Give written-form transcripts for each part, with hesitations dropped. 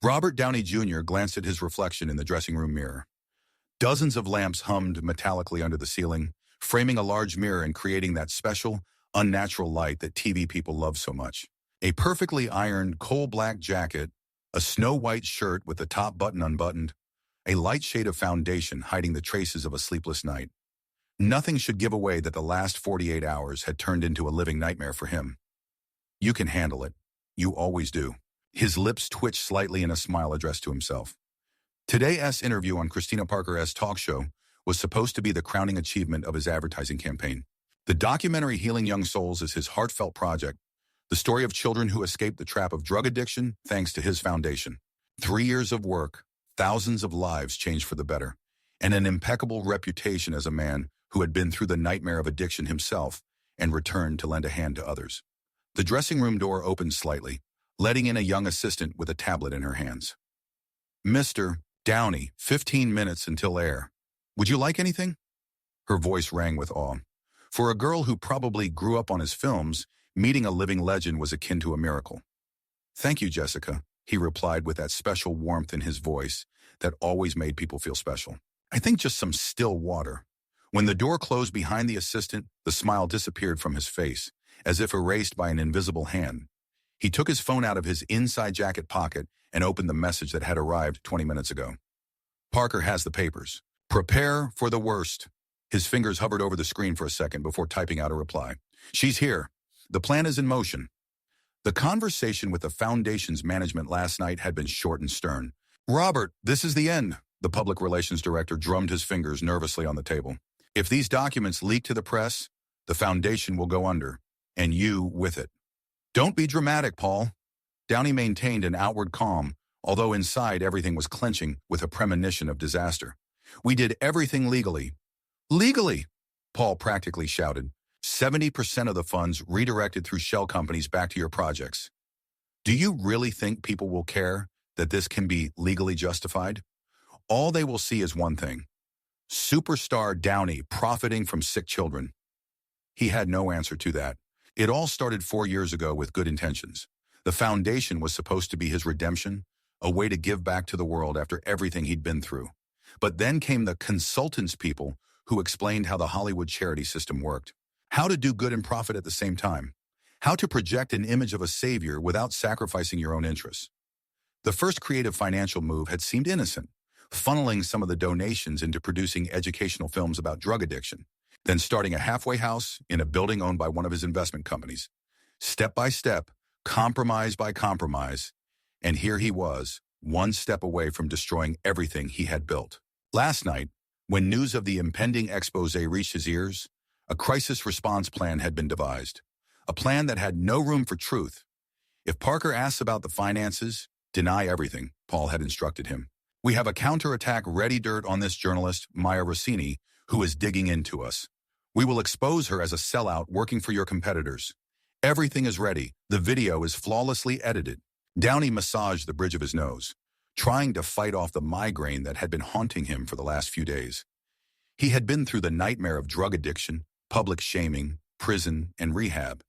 Robert Downey Jr. glanced at his reflection in the dressing room mirror. Dozens of lamps hummed metallically under the ceiling, framing a large mirror and creating that special, unnatural light that TV people love so much. A perfectly ironed coal-black jacket, a snow-white shirt with the top button unbuttoned, a light shade of foundation hiding the traces of a sleepless night. Nothing should give away that the last 48 hours had turned into a living nightmare for him. "You can handle it. You always do." His lips twitched slightly in a smile addressed to himself. Today's interview on Christina Parker's talk show was supposed to be the crowning achievement of his advertising campaign. The documentary Healing Young Souls is his heartfelt project, the story of children who escaped the trap of drug addiction thanks to his foundation. 3 years of work, thousands of lives changed for the better, and an impeccable reputation as a man who had been through the nightmare of addiction himself and returned to lend a hand to others. The dressing room door opened slightly, letting in a young assistant with a tablet in her hands. "Mr. Downey, 15 minutes until air. Would you like anything?" Her voice rang with awe. For a girl who probably grew up on his films, meeting a living legend was akin to a miracle. "Thank you, Jessica," he replied with that special warmth in his voice that always made people feel special. "I think just some still water." When the door closed behind the assistant, the smile disappeared from his face, as if erased by an invisible hand. He took his phone out of his inside jacket pocket and opened the message that had arrived 20 minutes ago. "Parker has the papers. Prepare for the worst." His fingers hovered over the screen for a second before typing out a reply. "She's here. The plan is in motion." The conversation with the Foundation's management last night had been short and stern. "Robert, this is the end." The public relations director drummed his fingers nervously on the table. "If these documents leak to the press, the Foundation will go under, and you with it." "Don't be dramatic, Paul." Downey maintained an outward calm, although inside everything was clenching with a premonition of disaster. "We did everything legally." "Legally?" Paul practically shouted. 70% of the funds redirected through shell companies back to your projects. Do you really think people will care that this can be legally justified? All they will see is one thing: superstar Downey profiting from sick children. He had no answer to that. It all started 4 years ago with good intentions. The Foundation was supposed to be his redemption, a way to give back to the world after everything he'd been through. But then came the consultants people who explained how the Hollywood charity system worked, how to do good and profit at the same time, how to project an image of a savior without sacrificing your own interests. The first creative financial move had seemed innocent, funneling some of the donations into producing educational films about drug addiction, then starting a halfway house in a building owned by one of his investment companies. Step by step, compromise by compromise, and here he was, one step away from destroying everything he had built. Last night, when news of the impending expose reached his ears, a crisis response plan had been devised, a plan that had no room for truth. If Parker asks about the finances, deny everything, Paul had instructed him. "We have a counterattack ready dirt on this journalist, Maya Rossini, who is digging into us. We will expose her as a sellout working for your competitors. Everything is ready. The video is flawlessly edited." Downey massaged the bridge of his nose, trying to fight off the migraine that had been haunting him for the last few days. He had been through the nightmare of drug addiction, public shaming, prison, and rehab.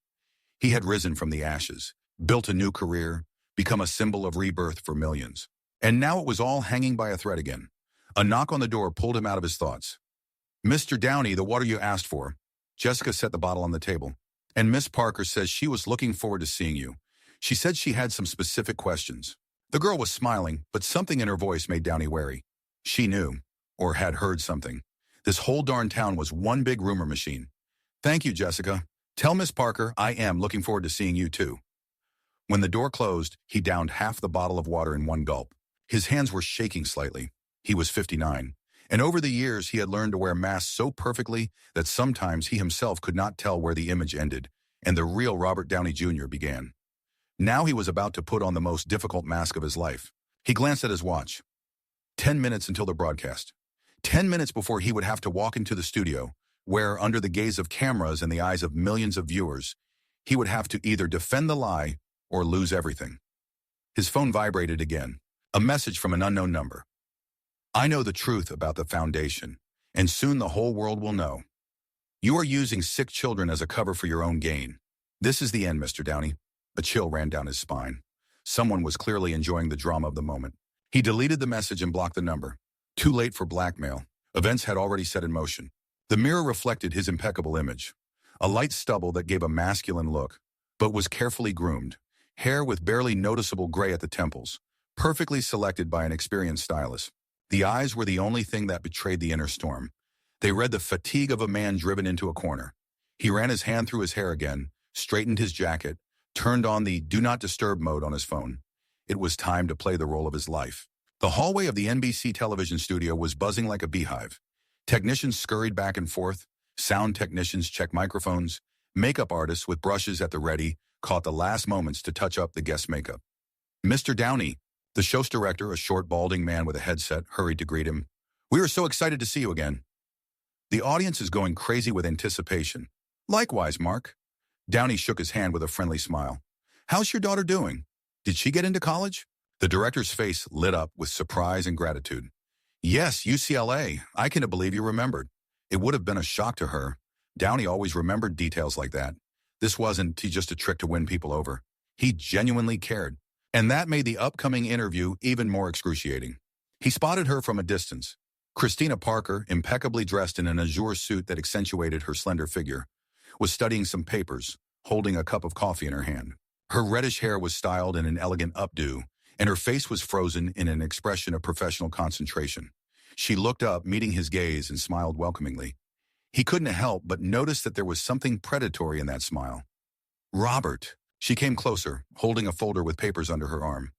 He had risen from the ashes, built a new career, become a symbol of rebirth for millions. And now it was all hanging by a thread again. A knock on the door pulled him out of his thoughts. "Mr. Downey, the water you asked for." Jessica set the bottle on the table. "And Miss Parker says she was looking forward to seeing you. She said she had some specific questions." The girl was smiling, but something in her voice made Downey wary. She knew, or had heard something. This whole darn town was one big rumor machine. "Thank you, Jessica. Tell Miss Parker I am looking forward to seeing you too." When the door closed, he downed half the bottle of water in one gulp. His hands were shaking slightly. He was 59, and over the years he had learned to wear masks so perfectly that sometimes he himself could not tell where the image ended and the real Robert Downey Jr. began. Now he was about to put on the most difficult mask of his life. He glanced at his watch. 10 minutes until the broadcast. 10 minutes before he would have to walk into the studio, where, under the gaze of cameras and the eyes of millions of viewers, he would have to either defend the lie or lose everything. His phone vibrated again. A message from an unknown number. "I know the truth about the Foundation, and soon the whole world will know. You are using sick children as a cover for your own gain. This is the end, Mr. Downey." A chill ran down his spine. Someone was clearly enjoying the drama of the moment. He deleted the message and blocked the number. Too late for blackmail. Events had already set in motion. The mirror reflected his impeccable image. A light stubble that gave a masculine look, but was carefully groomed. Hair with barely noticeable gray at the temples, perfectly selected by an experienced stylist. The eyes were the only thing that betrayed the inner storm. They read the fatigue of a man driven into a corner. He ran his hand through his hair again, straightened his jacket, turned on the do not disturb mode on his phone. It was time to play the role of his life. The hallway of the NBC television studio was buzzing like a beehive. Technicians scurried back and forth. Sound technicians checked microphones. Makeup artists with brushes at the ready caught the last moments to touch up the guest makeup. Mr. Downey, the show's director, a short, balding man with a headset, hurried to greet him. We are so excited to see you again. The audience is going crazy with anticipation. Likewise, Mark. Downey shook his hand with a friendly smile. How's your daughter doing? Did she get into college? The director's face lit up with surprise and gratitude. Yes, UCLA. I can't believe you remembered. It would have been a shock to her. Downey always remembered details like that. This wasn't just a trick to win people over. He genuinely cared. And that made the upcoming interview even more excruciating. He spotted her from a distance. Christina Parker, impeccably dressed in an azure suit that accentuated her slender figure, was studying some papers, holding a cup of coffee in her hand. Her reddish hair was styled in an elegant updo, and her face was frozen in an expression of professional concentration. She looked up, meeting his gaze, and smiled welcomingly. He couldn't help but notice that there was something predatory in that smile. Robert. She came closer, holding a folder with papers under her arm.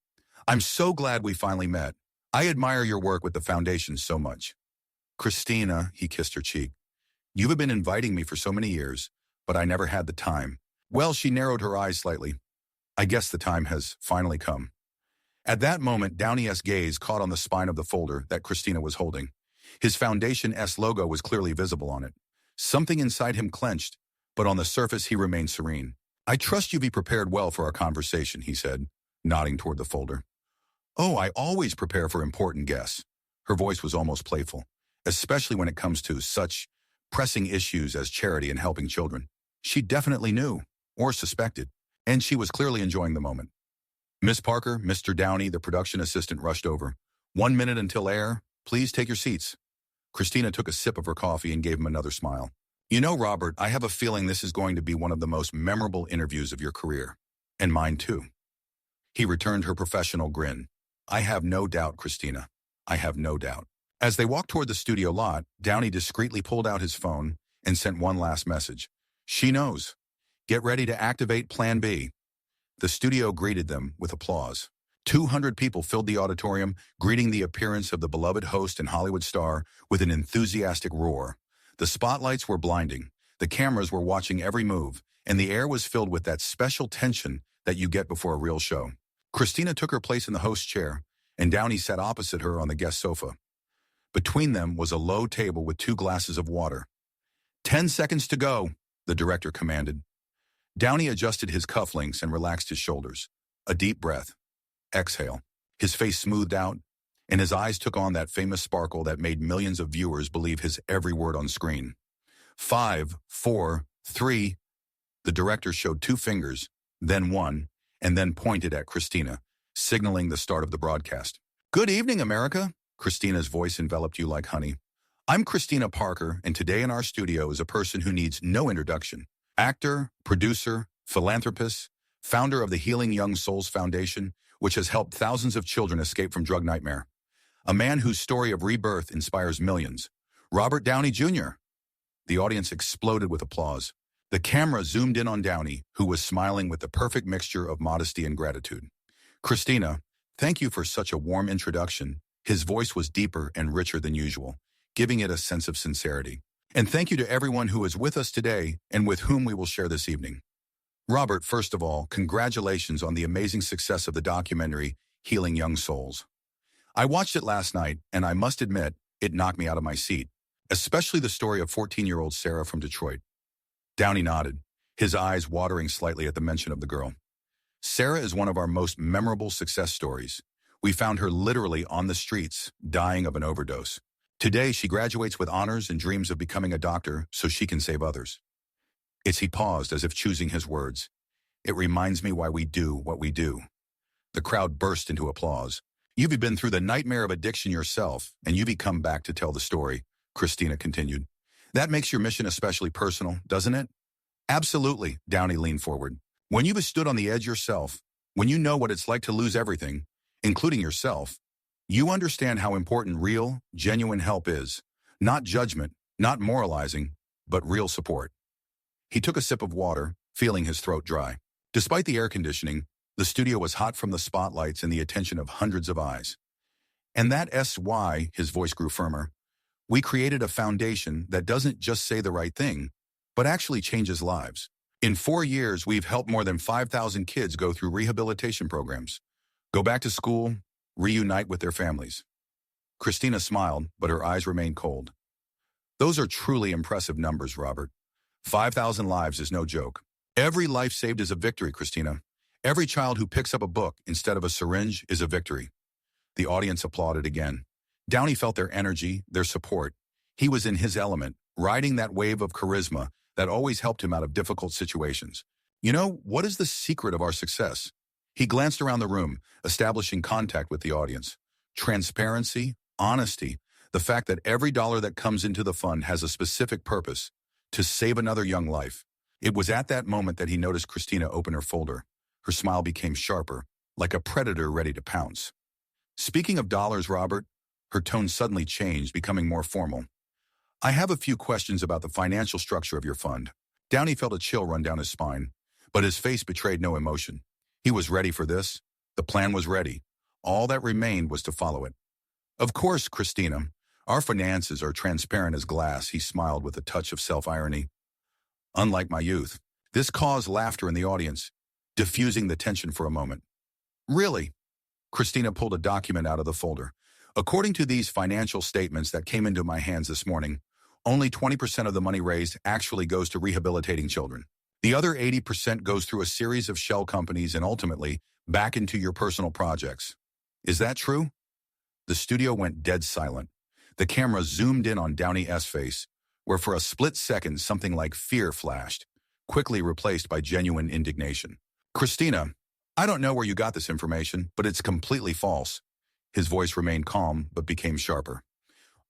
I'm so glad we finally met. I admire your work with the foundation so much. Christina, he kissed her cheek. You have been inviting me for so many years, but I never had the time. Well, she narrowed her eyes slightly. I guess the time has finally come. At that moment, Downey's gaze caught on the spine of the folder that Christina was holding. His Foundation S logo was clearly visible on it. Something inside him clenched, but on the surface he remained serene. I trust you be prepared well for our conversation, he said, nodding toward the folder. Oh, I always prepare for important guests. Her voice was almost playful, especially when it comes to such pressing issues as charity and helping children. She definitely knew, or suspected, and she was clearly enjoying the moment. Miss Parker, Mr. Downey, the production assistant rushed over. 1 minute until air. Please take your seats. Christina took a sip of her coffee and gave him another smile. You know, Robert, I have a feeling this is going to be one of the most memorable interviews of your career. And mine too. He returned her professional grin. I have no doubt, Christina. I have no doubt. As they walked toward the studio lot, Downey discreetly pulled out his phone and sent one last message. She knows. Get ready to activate Plan B. The studio greeted them with applause. 200 people filled the auditorium, greeting the appearance of the beloved host and Hollywood star with an enthusiastic roar. The spotlights were blinding, the cameras were watching every move, and the air was filled with that special tension that you get before a real show. Christina took her place in the host chair, and Downey sat opposite her on the guest sofa. Between them was a low table with 2 glasses of water. 10 seconds to go, the director commanded. Downey adjusted his cufflinks and relaxed his shoulders. A deep breath. Exhale. His face smoothed out, and his eyes took on that famous sparkle that made millions of viewers believe his every word on screen. 5, 4, 3. The director showed 2 fingers, then 1, and then pointed at Christina, signaling the start of the broadcast. Good evening, America. Christina's voice enveloped you like honey. I'm Christina Parker, and today in our studio is a person who needs no introduction. Actor, producer, philanthropist, founder of the Healing Young Souls Foundation, which has helped thousands of children escape from drug nightmare. A man whose story of rebirth inspires millions. Robert Downey Jr. The audience exploded with applause. The camera zoomed in on Downey, who was smiling with the perfect mixture of modesty and gratitude. Christina, thank you for such a warm introduction. His voice was deeper and richer than usual, giving it a sense of sincerity. And thank you to everyone who is with us today and with whom we will share this evening. Robert, first of all, congratulations on the amazing success of the documentary, Healing Young Souls. I watched it last night, and I must admit, it knocked me out of my seat, especially the story of 14-year-old Sarah from Detroit. Downey nodded, his eyes watering slightly at the mention of the girl. Sarah is one of our most memorable success stories. We found her literally on the streets, dying of an overdose. Today, she graduates with honors and dreams of becoming a doctor so she can save others. He paused as if choosing his words. It reminds me why we do what we do. The crowd burst into applause. You've been through the nightmare of addiction yourself, and you've come back to tell the story, Christina continued. That makes your mission especially personal, doesn't it? Absolutely, Downey leaned forward. When you've stood on the edge yourself, when you know what it's like to lose everything, including yourself, you understand how important real, genuine help is. Not judgment, not moralizing, but real support. He took a sip of water, feeling his throat dry. Despite the air conditioning, the studio was hot from the spotlights and the attention of hundreds of eyes. And that's why his voice grew firmer. We created a foundation that doesn't just say the right thing, but actually changes lives. In 4 years, we've helped more than 5,000 kids go through rehabilitation programs, go back to school, reunite with their families. Christina smiled, but her eyes remained cold. Those are truly impressive numbers, Robert. 5,000 lives is no joke. Every life saved is a victory, Christina. Every child who picks up a book instead of a syringe is a victory. The audience applauded again. Downey felt their energy, their support. He was in his element, riding that wave of charisma that always helped him out of difficult situations. You know, what is the secret of our success? He glanced around the room, establishing contact with the audience. Transparency, honesty, the fact that every dollar that comes into the fund has a specific purpose, to save another young life. It was at that moment that he noticed Christina open her folder. Her smile became sharper, like a predator ready to pounce. Speaking of dollars, Robert, her tone suddenly changed, becoming more formal. I have a few questions about the financial structure of your fund. Downey felt a chill run down his spine, but his face betrayed no emotion. He was ready for this. The plan was ready. All that remained was to follow it. Of course, Christina, our finances are transparent as glass, he smiled with a touch of self-irony. Unlike my youth, this caused laughter in the audience, diffusing the tension for a moment. Really? Christina pulled a document out of the folder. According to these financial statements that came into my hands this morning, only 20% of the money raised actually goes to rehabilitating children. The other 80% goes through a series of shell companies and ultimately back into your personal projects. Is that true? The studio went dead silent. The camera zoomed in on Downey's face, where for a split second something like fear flashed, quickly replaced by genuine indignation. Christina, I don't know where you got this information, but it's completely false. His voice remained calm, but became sharper.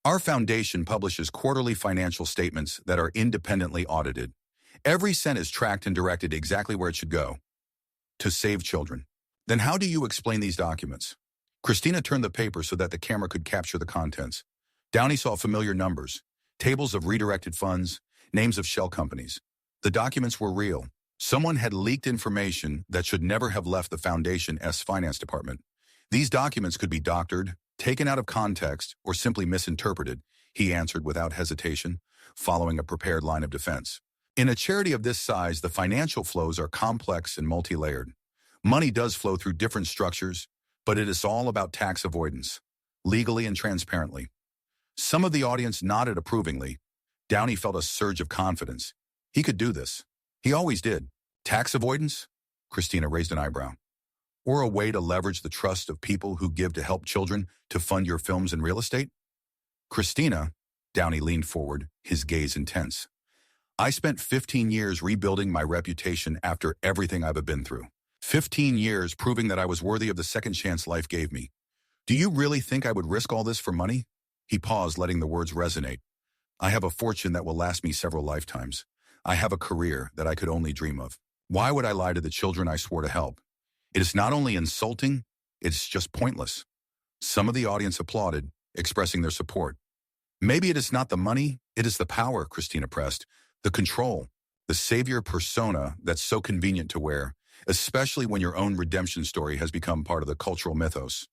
Our foundation publishes quarterly financial statements that are independently audited. Every cent is tracked and directed exactly where it should go. To save children. Then how do you explain these documents? Christina turned the paper so that the camera could capture the contents. Downey saw familiar numbers, tables of redirected funds, names of shell companies. The documents were real. Someone had leaked information that should never have left the Foundation's finance department. These documents could be doctored, taken out of context, or simply misinterpreted, he answered without hesitation, following a prepared line of defense. In a charity of this size, the financial flows are complex and multi-layered. Money does flow through different structures, but it is all about tax avoidance, legally and transparently. Some of the audience nodded approvingly. Downey felt a surge of confidence. He could do this. He always did. Tax avoidance? Christina raised an eyebrow. Or a way to leverage the trust of people who give to help children to fund your films and real estate? Christina, Downey leaned forward, his gaze intense. I spent 15 years rebuilding my reputation after everything I've been through. 15 years proving that I was worthy of the second chance life gave me. Do you really think I would risk all this for money? He paused, letting the words resonate. I have a fortune that will last me several lifetimes. I have a career that I could only dream of. Why would I lie to the children I swore to help? It is not only insulting, it's just pointless. Some of the audience applauded, expressing their support. Maybe it is not the money, it is the power, Christina pressed, the control, the savior persona that's so convenient to wear, especially when your own redemption story has become part of the cultural mythos.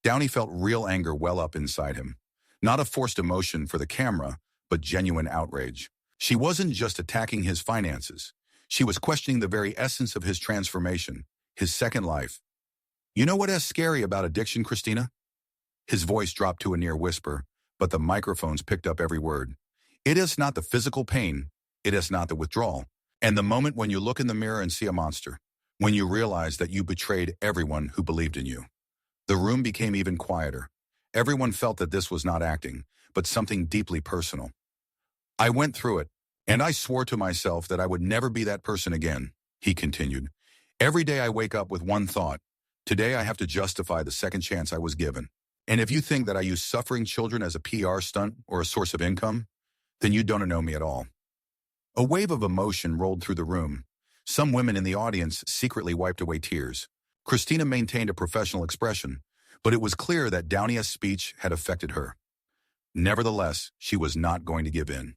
Downey felt real anger well up inside him. Not a forced emotion for the camera, but genuine outrage. She wasn't just attacking his finances. She was questioning the very essence of his transformation, his second life. You know what is scary about addiction, Christina? His voice dropped to a near whisper, but the microphones picked up every word. It is not the physical pain. It is not the withdrawal. And the moment when you look in the mirror and see a monster. When you realize that you betrayed everyone who believed in you. The room became even quieter. Everyone felt that this was not acting, but something deeply personal. I went through it, and I swore to myself that I would never be that person again, he continued. Every day I wake up with one thought. Today I have to justify the second chance I was given. And if you think that I use suffering children as a PR stunt or a source of income, then you don't know me at all. A wave of emotion rolled through the room. Some women in the audience secretly wiped away tears. Christina maintained a professional expression, but it was clear that Downey's speech had affected her. Nevertheless, she was not going to give in.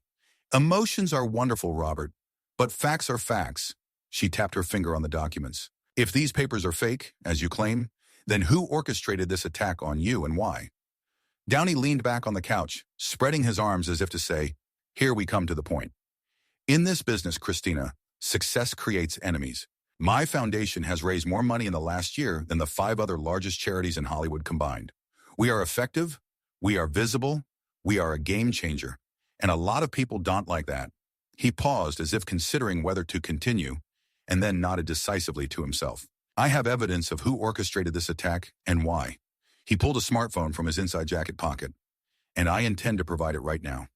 Emotions are wonderful, Robert, but facts are facts. She tapped her finger on the documents. If these papers are fake, as you claim, then who orchestrated this attack on you and why? Downey leaned back on the couch, spreading his arms as if to say, here we come to the point. In this business, Christina, success creates enemies. My foundation has raised more money in the last year than the 5 other largest charities in Hollywood combined. We are effective, we are visible, we are a game changer, and a lot of people don't like that. He paused as if considering whether to continue, and then nodded decisively to himself. I have evidence of who orchestrated this attack and why. He pulled a smartphone from his inside jacket pocket, and I intend to provide it right now.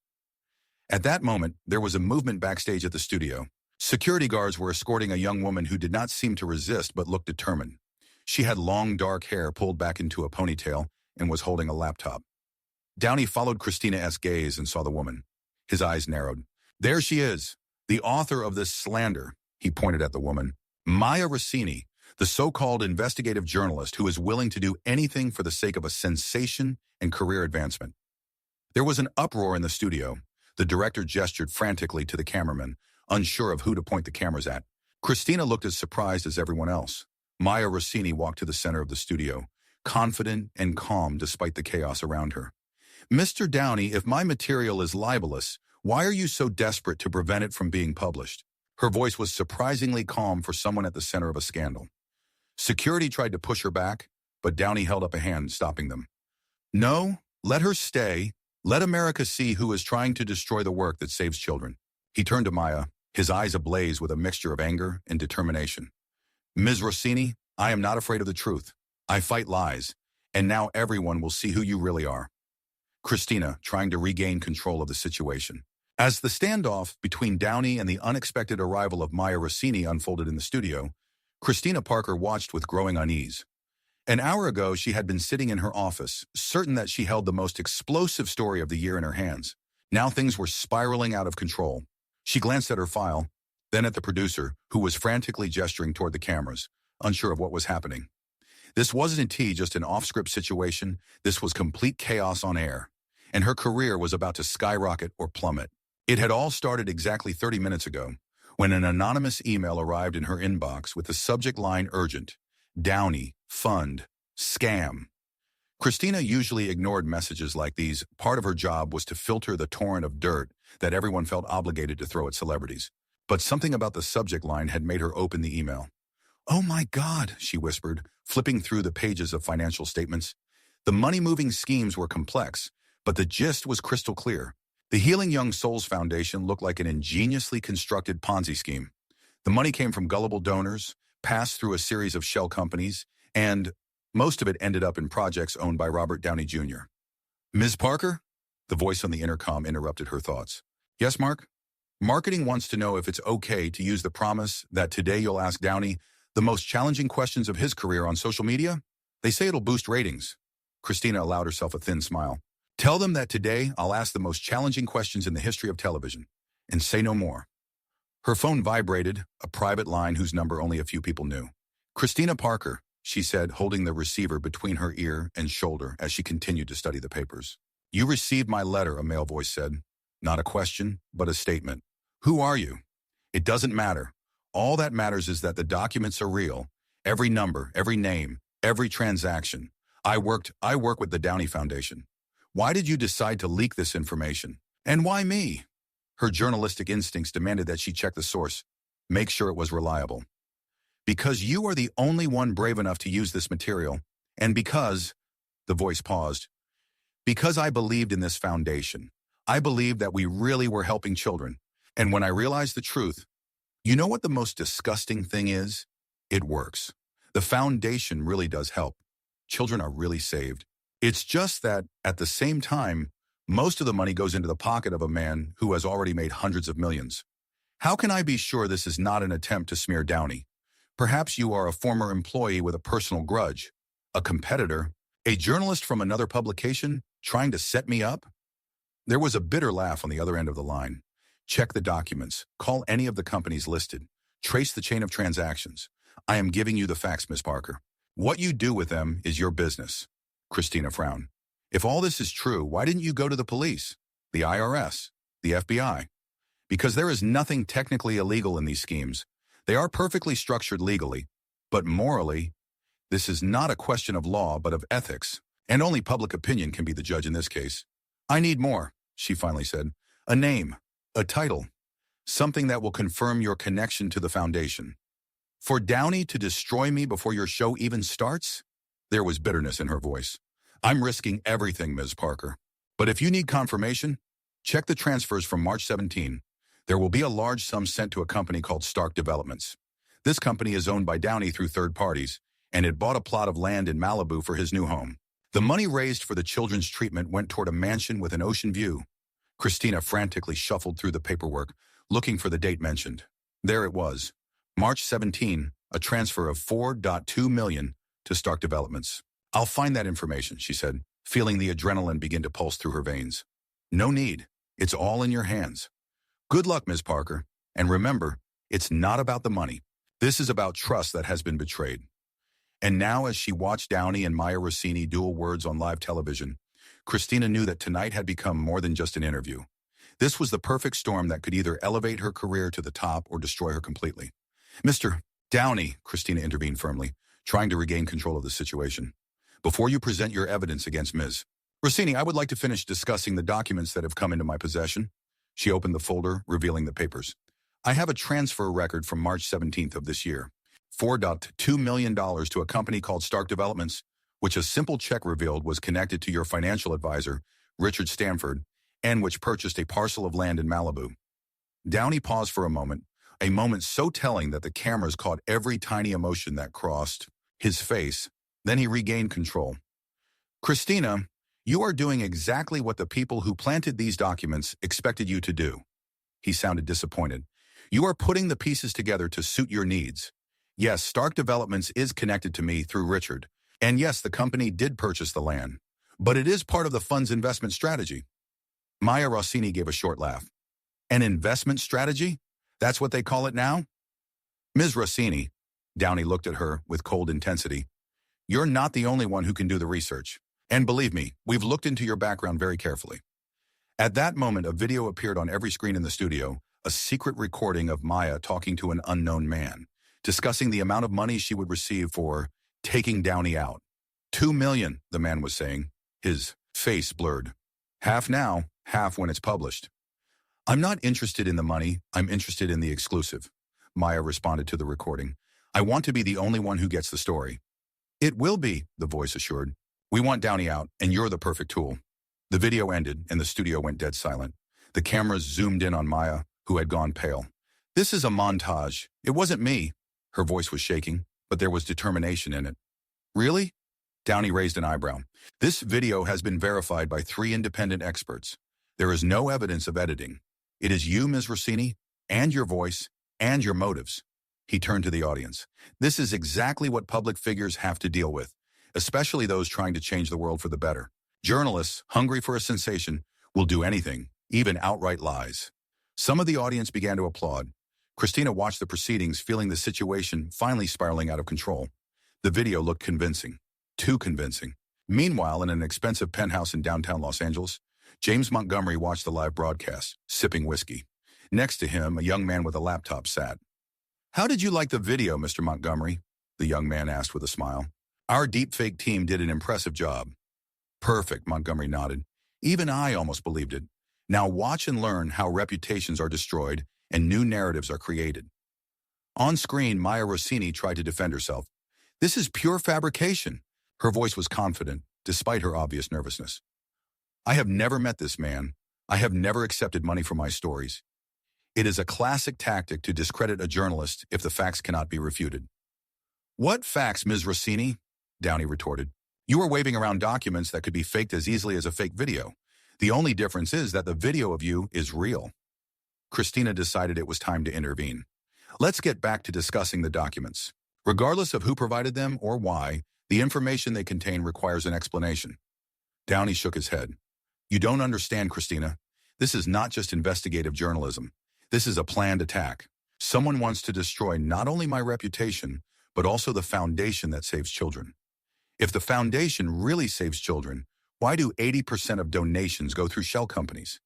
At that moment, there was a movement backstage at the studio. Security guards were escorting a young woman who did not seem to resist but looked determined. She had long, dark hair pulled back into a ponytail and was holding a laptop. Downey followed Christina's gaze and saw the woman. His eyes narrowed. There she is, the author of this slander. He pointed at the woman. Maya Rossini, the so-called investigative journalist who is willing to do anything for the sake of a sensation and career advancement. There was an uproar in the studio. The director gestured frantically to the cameraman, unsure of who to point the cameras at. Christina looked as surprised as everyone else. Maya Rossini walked to the center of the studio, confident and calm despite the chaos around her. Mr. Downey, if my material is libelous, why are you so desperate to prevent it from being published? Her voice was surprisingly calm for someone at the center of a scandal. Security tried to push her back, but Downey held up a hand, stopping them. No, let her stay. Let America see who is trying to destroy the work that saves children. He turned to Maya, his eyes ablaze with a mixture of anger and determination. Ms. Rossini, I am not afraid of the truth. I fight lies, and now everyone will see who you really are. Christina, trying to regain control of the situation. As the standoff between Downey and the unexpected arrival of Maya Rossini unfolded in the studio, Christina Parker watched with growing unease. An hour ago, she had been sitting in her office, certain that she held the most explosive story of the year in her hands. Now things were spiraling out of control. She glanced at her file, then at the producer, who was frantically gesturing toward the cameras, unsure of what was happening. This wasn't just an off-script situation. This was complete chaos on air, and her career was about to skyrocket or plummet. It had all started exactly 30 minutes ago, when an anonymous email arrived in her inbox with the subject line urgent, Downey, fund, scam. Christina usually ignored messages like these. Part of her job was to filter the torrent of dirt that everyone felt obligated to throw at celebrities. But something about the subject line had made her open the email. Oh my God, she whispered, flipping through the pages of financial statements. The money-moving schemes were complex, but the gist was crystal clear. The Healing Young Souls Foundation looked like an ingeniously constructed Ponzi scheme. The money came from gullible donors, passed through a series of shell companies, and most of it ended up in projects owned by Robert Downey Jr. Ms. Parker? The voice on the intercom interrupted her thoughts. Yes, Mark? Marketing wants to know if it's okay to use the promise that today you'll ask Downey the most challenging questions of his career on social media. They say it'll boost ratings. Christina allowed herself a thin smile. Tell them that today I'll ask the most challenging questions in the history of television, and say no more. Her phone vibrated, a private line whose number only a few people knew. Christina Parker, she said, holding the receiver between her ear and shoulder as she continued to study the papers. You received my letter, a male voice said. Not a question, but a statement. Who are you? It doesn't matter. All that matters is that the documents are real. Every number, every name, every transaction. I work with the Downey Foundation. Why did you decide to leak this information? And why me? Her journalistic instincts demanded that she check the source, make sure it was reliable. Because you are the only one brave enough to use this material, and because, the voice paused, because I believed in this foundation. I believed that we really were helping children. And when I realized the truth, you know what the most disgusting thing is? It works. The foundation really does help. Children are really saved. It's just that, at the same time, most of the money goes into the pocket of a man who has already made hundreds of millions. How can I be sure this is not an attempt to smear Downey? Perhaps you are a former employee with a personal grudge, a competitor, a journalist from another publication trying to set me up? There was a bitter laugh on the other end of the line. Check the documents. Call any of the companies listed. Trace the chain of transactions. I am giving you the facts, Miss Parker. What you do with them is your business. Christina frowned. If all this is true, why didn't you go to the police, the IRS, the FBI? Because there is nothing technically illegal in these schemes. They are perfectly structured legally, but morally, this is not a question of law but of ethics, and only public opinion can be the judge in this case. I need more, she finally said. A name, a title, something that will confirm your connection to the foundation. For Downey to destroy me before your show even starts? There was bitterness in her voice. I'm risking everything, Ms. Parker. But if you need confirmation, check the transfers from March 17. There will be a large sum sent to a company called Stark Developments. This company is owned by Downey through third parties, and it bought a plot of land in Malibu for his new home. The money raised for the children's treatment went toward a mansion with an ocean view. Christina frantically shuffled through the paperwork, looking for the date mentioned. There it was. March 17, a transfer of $4.2 million to Stark Developments. I'll find that information, she said, feeling the adrenaline begin to pulse through her veins. No need. It's all in your hands. Good luck, Ms. Parker. And remember, it's not about the money. This is about trust that has been betrayed. And now, as she watched Downey and Maya Rossini duel words on live television, Christina knew that tonight had become more than just an interview. This was the perfect storm that could either elevate her career to the top or destroy her completely. Mr. Downey, Christina intervened firmly, trying to regain control of the situation. Before you present your evidence against Ms. Rossini, I would like to finish discussing the documents that have come into my possession. She opened the folder, revealing the papers. I have a transfer record from March 17th of this year. $4.2 million to a company called Stark Developments, which a simple check revealed was connected to your financial advisor, Richard Stanford, and which purchased a parcel of land in Malibu. Downey paused for a moment so telling that the cameras caught every tiny emotion that crossed his face. Then he regained control. Christina, you are doing exactly what the people who planted these documents expected you to do. He sounded disappointed. You are putting the pieces together to suit your needs. Yes, Stark Developments is connected to me through Richard. And yes, the company did purchase the land. But it is part of the fund's investment strategy. Maya Rossini gave a short laugh. An investment strategy? That's what they call it now? Ms. Rossini, Downey looked at her with cold intensity. You're not the only one who can do the research. And believe me, we've looked into your background very carefully. At that moment, a video appeared on every screen in the studio, a secret recording of Maya talking to an unknown man, discussing the amount of money she would receive for taking Downey out. $2 million, the man was saying, his face blurred. Half now, half when it's published. I'm not interested in the money, I'm interested in the exclusive. Maya responded to the recording. I want to be the only one who gets the story. It will be, the voice assured. We want Downey out, and you're the perfect tool. The video ended, and the studio went dead silent. The cameras zoomed in on Maya, who had gone pale. This is a montage. It wasn't me. Her voice was shaking, but there was determination in it. Really? Downey raised an eyebrow. This video has been verified by 3 independent experts. There is no evidence of editing. It is you, Ms. Rossini, and your voice, and your motives. He turned to the audience. This is exactly what public figures have to deal with, especially those trying to change the world for the better. Journalists, hungry for a sensation, will do anything, even outright lies. Some of the audience began to applaud. Christina watched the proceedings, feeling the situation finally spiraling out of control. The video looked convincing. Too convincing. Meanwhile, in an expensive penthouse in downtown Los Angeles, James Montgomery watched the live broadcast, sipping whiskey. Next to him, a young man with a laptop sat. How did you like the video, Mr. Montgomery? The young man asked with a smile. Our deepfake team did an impressive job. Perfect, Montgomery nodded. Even I almost believed it. Now watch and learn how reputations are destroyed and new narratives are created. On screen, Maya Rossini tried to defend herself. This is pure fabrication. Her voice was confident, despite her obvious nervousness. I have never met this man. I have never accepted money for my stories. It is a classic tactic to discredit a journalist if the facts cannot be refuted. What facts, Ms. Rossini? Downey retorted. You are waving around documents that could be faked as easily as a fake video. The only difference is that the video of you is real. Christina decided it was time to intervene. Let's get back to discussing the documents. Regardless of who provided them or why, the information they contain requires an explanation. Downey shook his head. You don't understand, Christina. This is not just investigative journalism. This is a planned attack. Someone wants to destroy not only my reputation, but also the foundation that saves children. If the foundation really saves children, why do 80% of donations go through shell companies?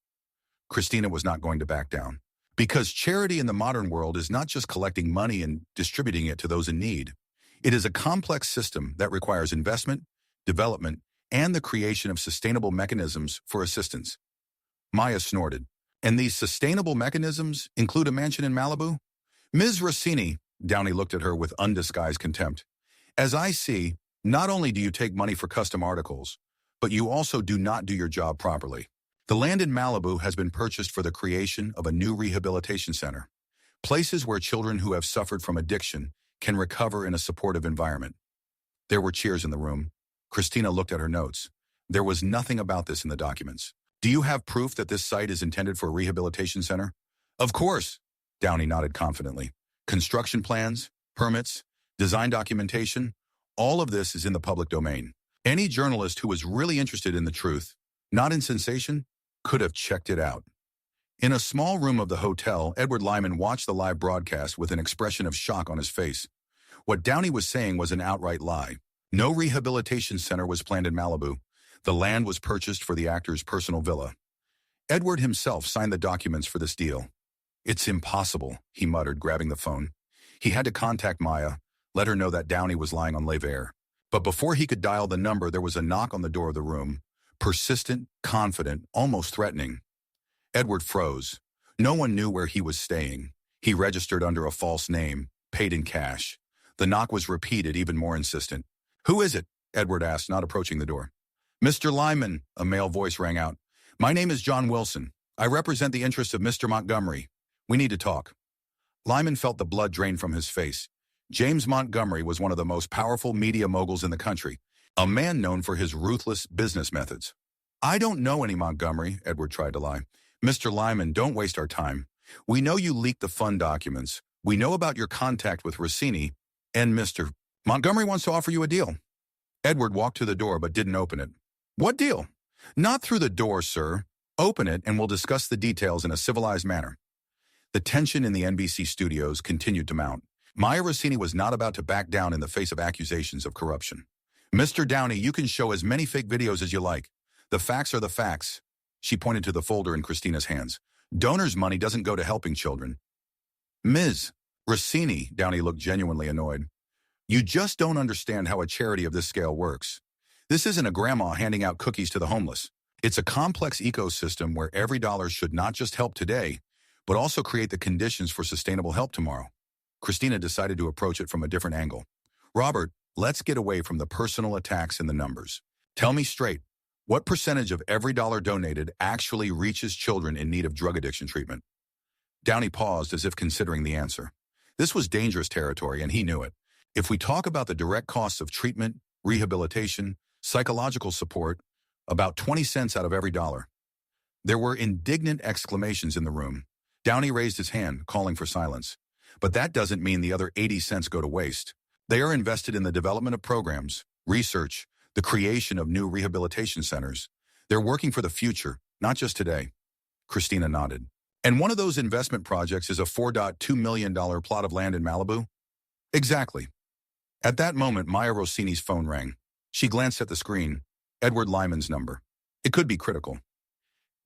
Christina was not going to back down. Because charity in the modern world is not just collecting money and distributing it to those in need. It is a complex system that requires investment, development, and the creation of sustainable mechanisms for assistance. Maya snorted. And these sustainable mechanisms include a mansion in Malibu? Ms. Rossini, Downey looked at her with undisguised contempt. As I see, not only do you take money for custom articles, but you also do not do your job properly. The land in Malibu has been purchased for the creation of a new rehabilitation center, places where children who have suffered from addiction can recover in a supportive environment. There were cheers in the room. Christina looked at her notes. There was nothing about this in the documents. Do you have proof that this site is intended for a rehabilitation center? Of course, Downey nodded confidently. Construction plans, permits, design documentation, all of this is in the public domain. Any journalist who was really interested in the truth, not in sensation, could have checked it out. In a small room of the hotel, Edward Lyman watched the live broadcast with an expression of shock on his face. What Downey was saying was an outright lie. No rehabilitation center was planned in Malibu. The land was purchased for the actor's personal villa. Edward himself signed the documents for this deal. It's impossible, he muttered, grabbing the phone. He had to contact Maya, let her know that Downey was lying on live air. But before he could dial the number, there was a knock on the door of the room. Persistent, confident, almost threatening. Edward froze. No one knew where he was staying. He registered under a false name, paid in cash. The knock was repeated, even more insistent. Who is it? Edward asked, not approaching the door. Mr. Lyman, a male voice rang out. My name is John Wilson. I represent the interests of Mr. Montgomery. We need to talk. Lyman felt the blood drain from his face. James Montgomery was one of the most powerful media moguls in the country, a man known for his ruthless business methods. I don't know any Montgomery, Edward tried to lie. Mr. Lyman, don't waste our time. We know you leaked the fund documents. We know about your contact with Rossini, and Mr. Montgomery wants to offer you a deal. Edward walked to the door but didn't open it. What deal? Not through the door, sir. Open it and we'll discuss the details in a civilized manner. The tension in the NBC studios continued to mount. Maya Rossini was not about to back down in the face of accusations of corruption. Mr. Downey, you can show as many fake videos as you like. The facts are the facts. She pointed to the folder in Christina's hands. Donors' money doesn't go to helping children. Ms. Rossini, Downey looked genuinely annoyed. You just don't understand how a charity of this scale works. This isn't a grandma handing out cookies to the homeless. It's a complex ecosystem where every dollar should not just help today, but also create the conditions for sustainable help tomorrow. Christina decided to approach it from a different angle. Robert, let's get away from the personal attacks and the numbers. Tell me straight, what percentage of every dollar donated actually reaches children in need of drug addiction treatment? Downey paused as if considering the answer. This was dangerous territory, and he knew it. If we talk about the direct costs of treatment, rehabilitation, psychological support, about 20 cents out of every dollar. There were indignant exclamations in the room. Downey raised his hand, calling for silence. But that doesn't mean the other 80 cents go to waste. They are invested in the development of programs, research, the creation of new rehabilitation centers. They're working for the future, not just today. Christina nodded. And one of those investment projects is a $4.2 million plot of land in Malibu? Exactly. At that moment, Maya Rossini's phone rang. She glanced at the screen. Edward Lyman's number. It could be critical.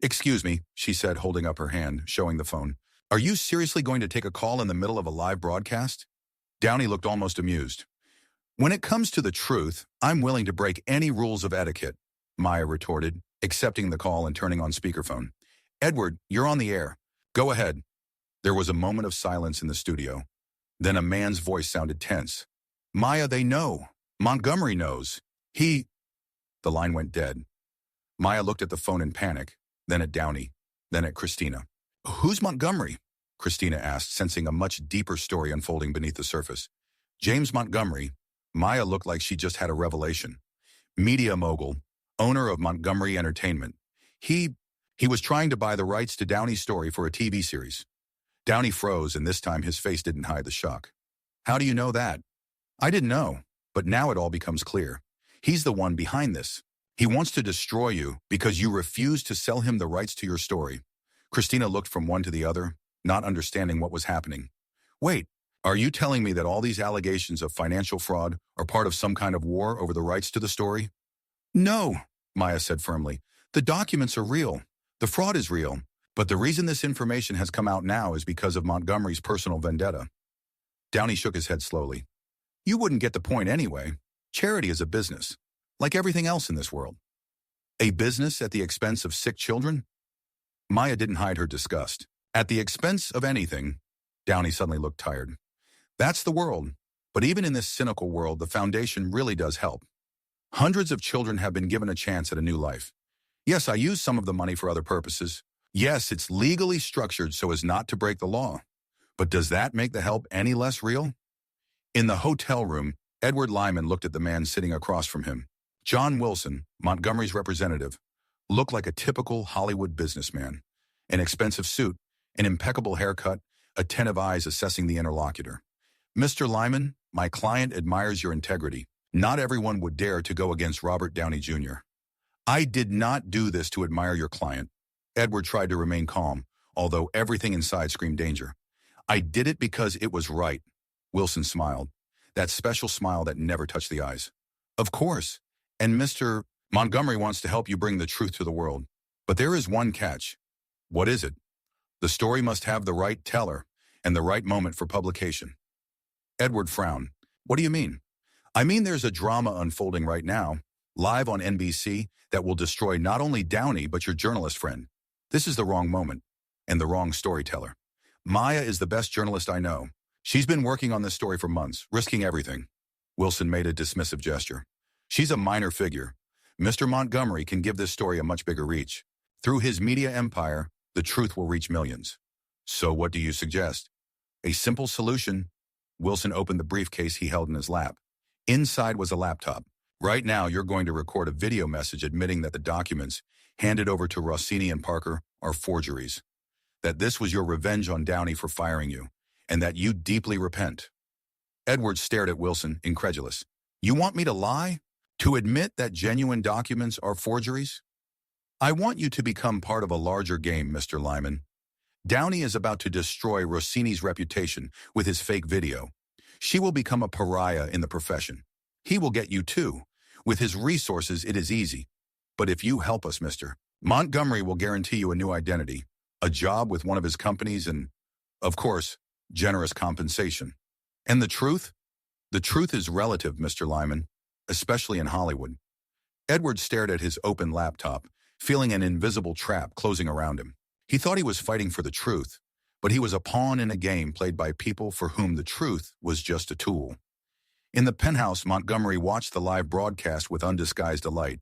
Excuse me, she said, holding up her hand, showing the phone. Are you seriously going to take a call in the middle of a live broadcast? Downey looked almost amused. When it comes to the truth, I'm willing to break any rules of etiquette, Maya retorted, accepting the call and turning on speakerphone. Edward, you're on the air. Go ahead. There was a moment of silence in the studio. Then a man's voice sounded tense. Maya, they know. Montgomery knows. The line went dead. Maya looked at the phone in panic, then at Downey, then at Christina. Who's Montgomery? Christina asked, sensing a much deeper story unfolding beneath the surface. James Montgomery. Maya looked like she just had a revelation. Media mogul, owner of Montgomery Entertainment. He was trying to buy the rights to Downey's story for a TV series. Downey froze, and this time his face didn't hide the shock. How do you know that? I didn't know, but now it all becomes clear. He's the one behind this. He wants to destroy you because you refuse to sell him the rights to your story. Christina looked from one to the other, not understanding what was happening. Wait, are you telling me that all these allegations of financial fraud are part of some kind of war over the rights to the story? No, Maya said firmly. The documents are real. The fraud is real. But the reason this information has come out now is because of Montgomery's personal vendetta. Downey shook his head slowly. You wouldn't get the point anyway. Charity is a business, like everything else in this world. A business at the expense of sick children? Maya didn't hide her disgust. At the expense of anything, Downey suddenly looked tired. That's the world. But even in this cynical world, the foundation really does help. Hundreds of children have been given a chance at a new life. Yes, I use some of the money for other purposes. Yes, it's legally structured so as not to break the law. But does that make the help any less real? In the hotel room, Edward Lyman looked at the man sitting across from him. John Wilson, Montgomery's representative, looked like a typical Hollywood businessman. An expensive suit, an impeccable haircut, attentive eyes assessing the interlocutor. Mr. Lyman, my client admires your integrity. Not everyone would dare to go against Robert Downey Jr. I did not do this to admire your client. Edward tried to remain calm, although everything inside screamed danger. I did it because it was right. Wilson smiled, that special smile that never touched the eyes. Of course, and Mr. Montgomery wants to help you bring the truth to the world. But there is one catch. What is it? The story must have the right teller and the right moment for publication. Edward frowned. What do you mean? I mean there's a drama unfolding right now, live on NBC, that will destroy not only Downey but your journalist friend. This is the wrong moment and the wrong storyteller. Maya is the best journalist I know. She's been working on this story for months, risking everything. Wilson made a dismissive gesture. She's a minor figure. Mr. Montgomery can give this story a much bigger reach. Through his media empire, the truth will reach millions. So what do you suggest? A simple solution. Wilson opened the briefcase he held in his lap. Inside was a laptop. Right now, you're going to record a video message admitting that the documents handed over to Rossini and Parker are forgeries. That this was your revenge on Downey for firing you, and that you deeply repent. Edward stared at Wilson, incredulous. You want me to lie? To admit that genuine documents are forgeries? I want you to become part of a larger game, Mr. Lyman. Downey is about to destroy Rossini's reputation with his fake video. She will become a pariah in the profession. He will get you too. With his resources, it is easy. But if you help us, Mr. Montgomery will guarantee you a new identity, a job with one of his companies, and, of course, generous compensation. And the truth? The truth is relative, Mr. Lyman, especially in Hollywood. Edward stared at his open laptop, feeling an invisible trap closing around him. He thought he was fighting for the truth, but he was a pawn in a game played by people for whom the truth was just a tool. In the penthouse, Montgomery watched the live broadcast with undisguised delight.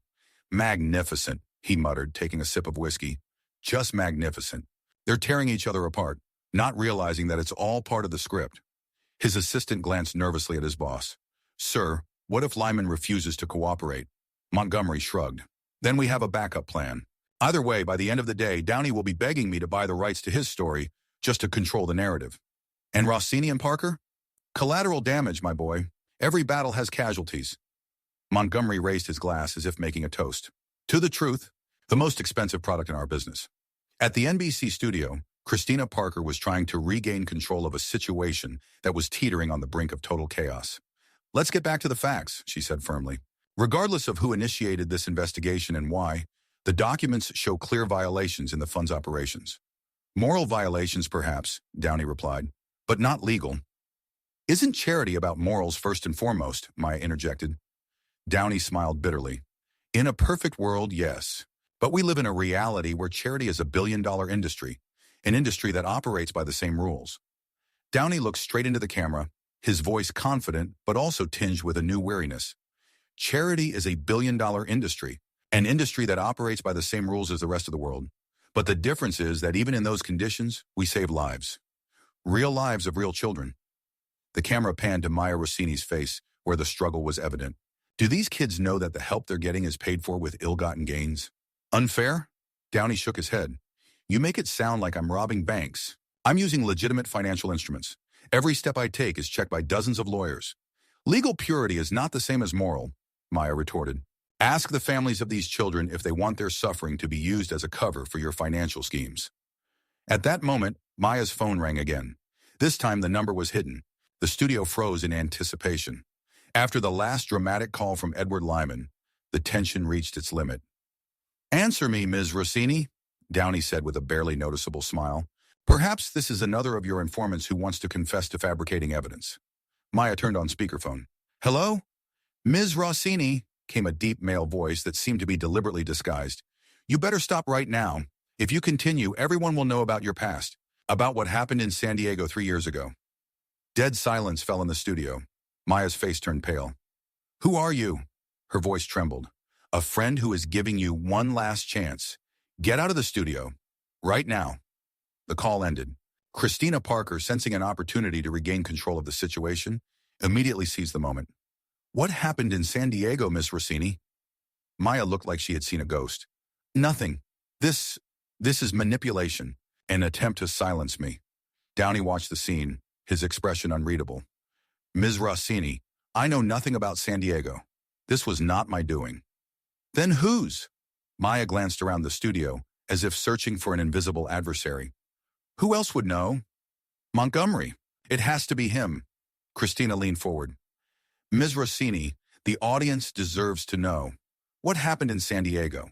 Magnificent, he muttered, taking a sip of whiskey. Just magnificent. They're tearing each other apart, not realizing that it's all part of the script. His assistant glanced nervously at his boss. Sir, what if Lyman refuses to cooperate? Montgomery shrugged. Then we have a backup plan. Either way, by the end of the day, Downey will be begging me to buy the rights to his story just to control the narrative. And Rossini and Parker? Collateral damage, my boy. Every battle has casualties. Montgomery raised his glass as if making a toast. To the truth, the most expensive product in our business. At the NBC studio, Christina Parker was trying to regain control of a situation that was teetering on the brink of total chaos. Let's get back to the facts, she said firmly. Regardless of who initiated this investigation and why, the documents show clear violations in the fund's operations. Moral violations, perhaps, Downey replied, but not legal. Isn't charity about morals first and foremost? Maya interjected. Downey smiled bitterly. In a perfect world, yes. But we live in a reality where charity is a billion-dollar industry, an industry that operates by the same rules. Downey looked straight into the camera, his voice confident but also tinged with a new weariness. Charity is a billion-dollar industry, an industry that operates by the same rules as the rest of the world. But the difference is that even in those conditions, we save lives. Real lives of real children. The camera panned to Maya Rossini's face, where the struggle was evident. Do these kids know that the help they're getting is paid for with ill-gotten gains? Unfair? Downey shook his head. You make it sound like I'm robbing banks. I'm using legitimate financial instruments. Every step I take is checked by dozens of lawyers. Legal purity is not the same as moral, Maya retorted. Ask the families of these children if they want their suffering to be used as a cover for your financial schemes. At that moment, Maya's phone rang again. This time the number was hidden. The studio froze in anticipation. After the last dramatic call from Edward Lyman, the tension reached its limit. Answer me, Ms. Rossini, Downey said with a barely noticeable smile. Perhaps this is another of your informants who wants to confess to fabricating evidence. Maya turned on speakerphone. Hello? Ms. Rossini, came a deep male voice that seemed to be deliberately disguised. You better stop right now. If you continue, everyone will know about your past, about what happened in San Diego 3 years ago. Dead silence fell in the studio. Maya's face turned pale. Who are you? Her voice trembled. A friend who is giving you one last chance. Get out of the studio. Right now. The call ended. Christina Parker, sensing an opportunity to regain control of the situation, immediately seized the moment. What happened in San Diego, Miss Rossini? Maya looked like she had seen a ghost. Nothing. This is manipulation, an attempt to silence me. Downey watched the scene, his expression unreadable. Ms. Rossini, I know nothing about San Diego. This was not my doing. Then whose? Maya glanced around the studio, as if searching for an invisible adversary. Who else would know? Montgomery. It has to be him. Christina leaned forward. Ms. Rossini, the audience deserves to know. What happened in San Diego?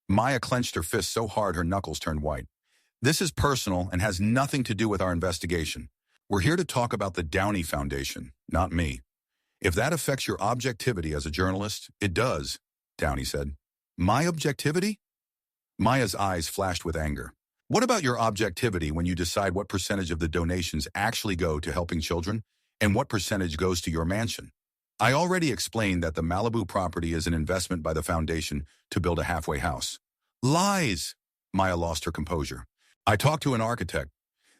Maya clenched her fist so hard her knuckles turned white. This is personal and has nothing to do with our investigation. We're here to talk about the Downey Foundation, not me. If that affects your objectivity as a journalist, it does, Downey said. My objectivity? Maya's eyes flashed with anger. What about your objectivity when you decide what percentage of the donations actually go to helping children and what percentage goes to your mansion? I already explained that the Malibu property is an investment by the foundation to build a halfway house. Lies! Maya lost her composure. I talked to an architect.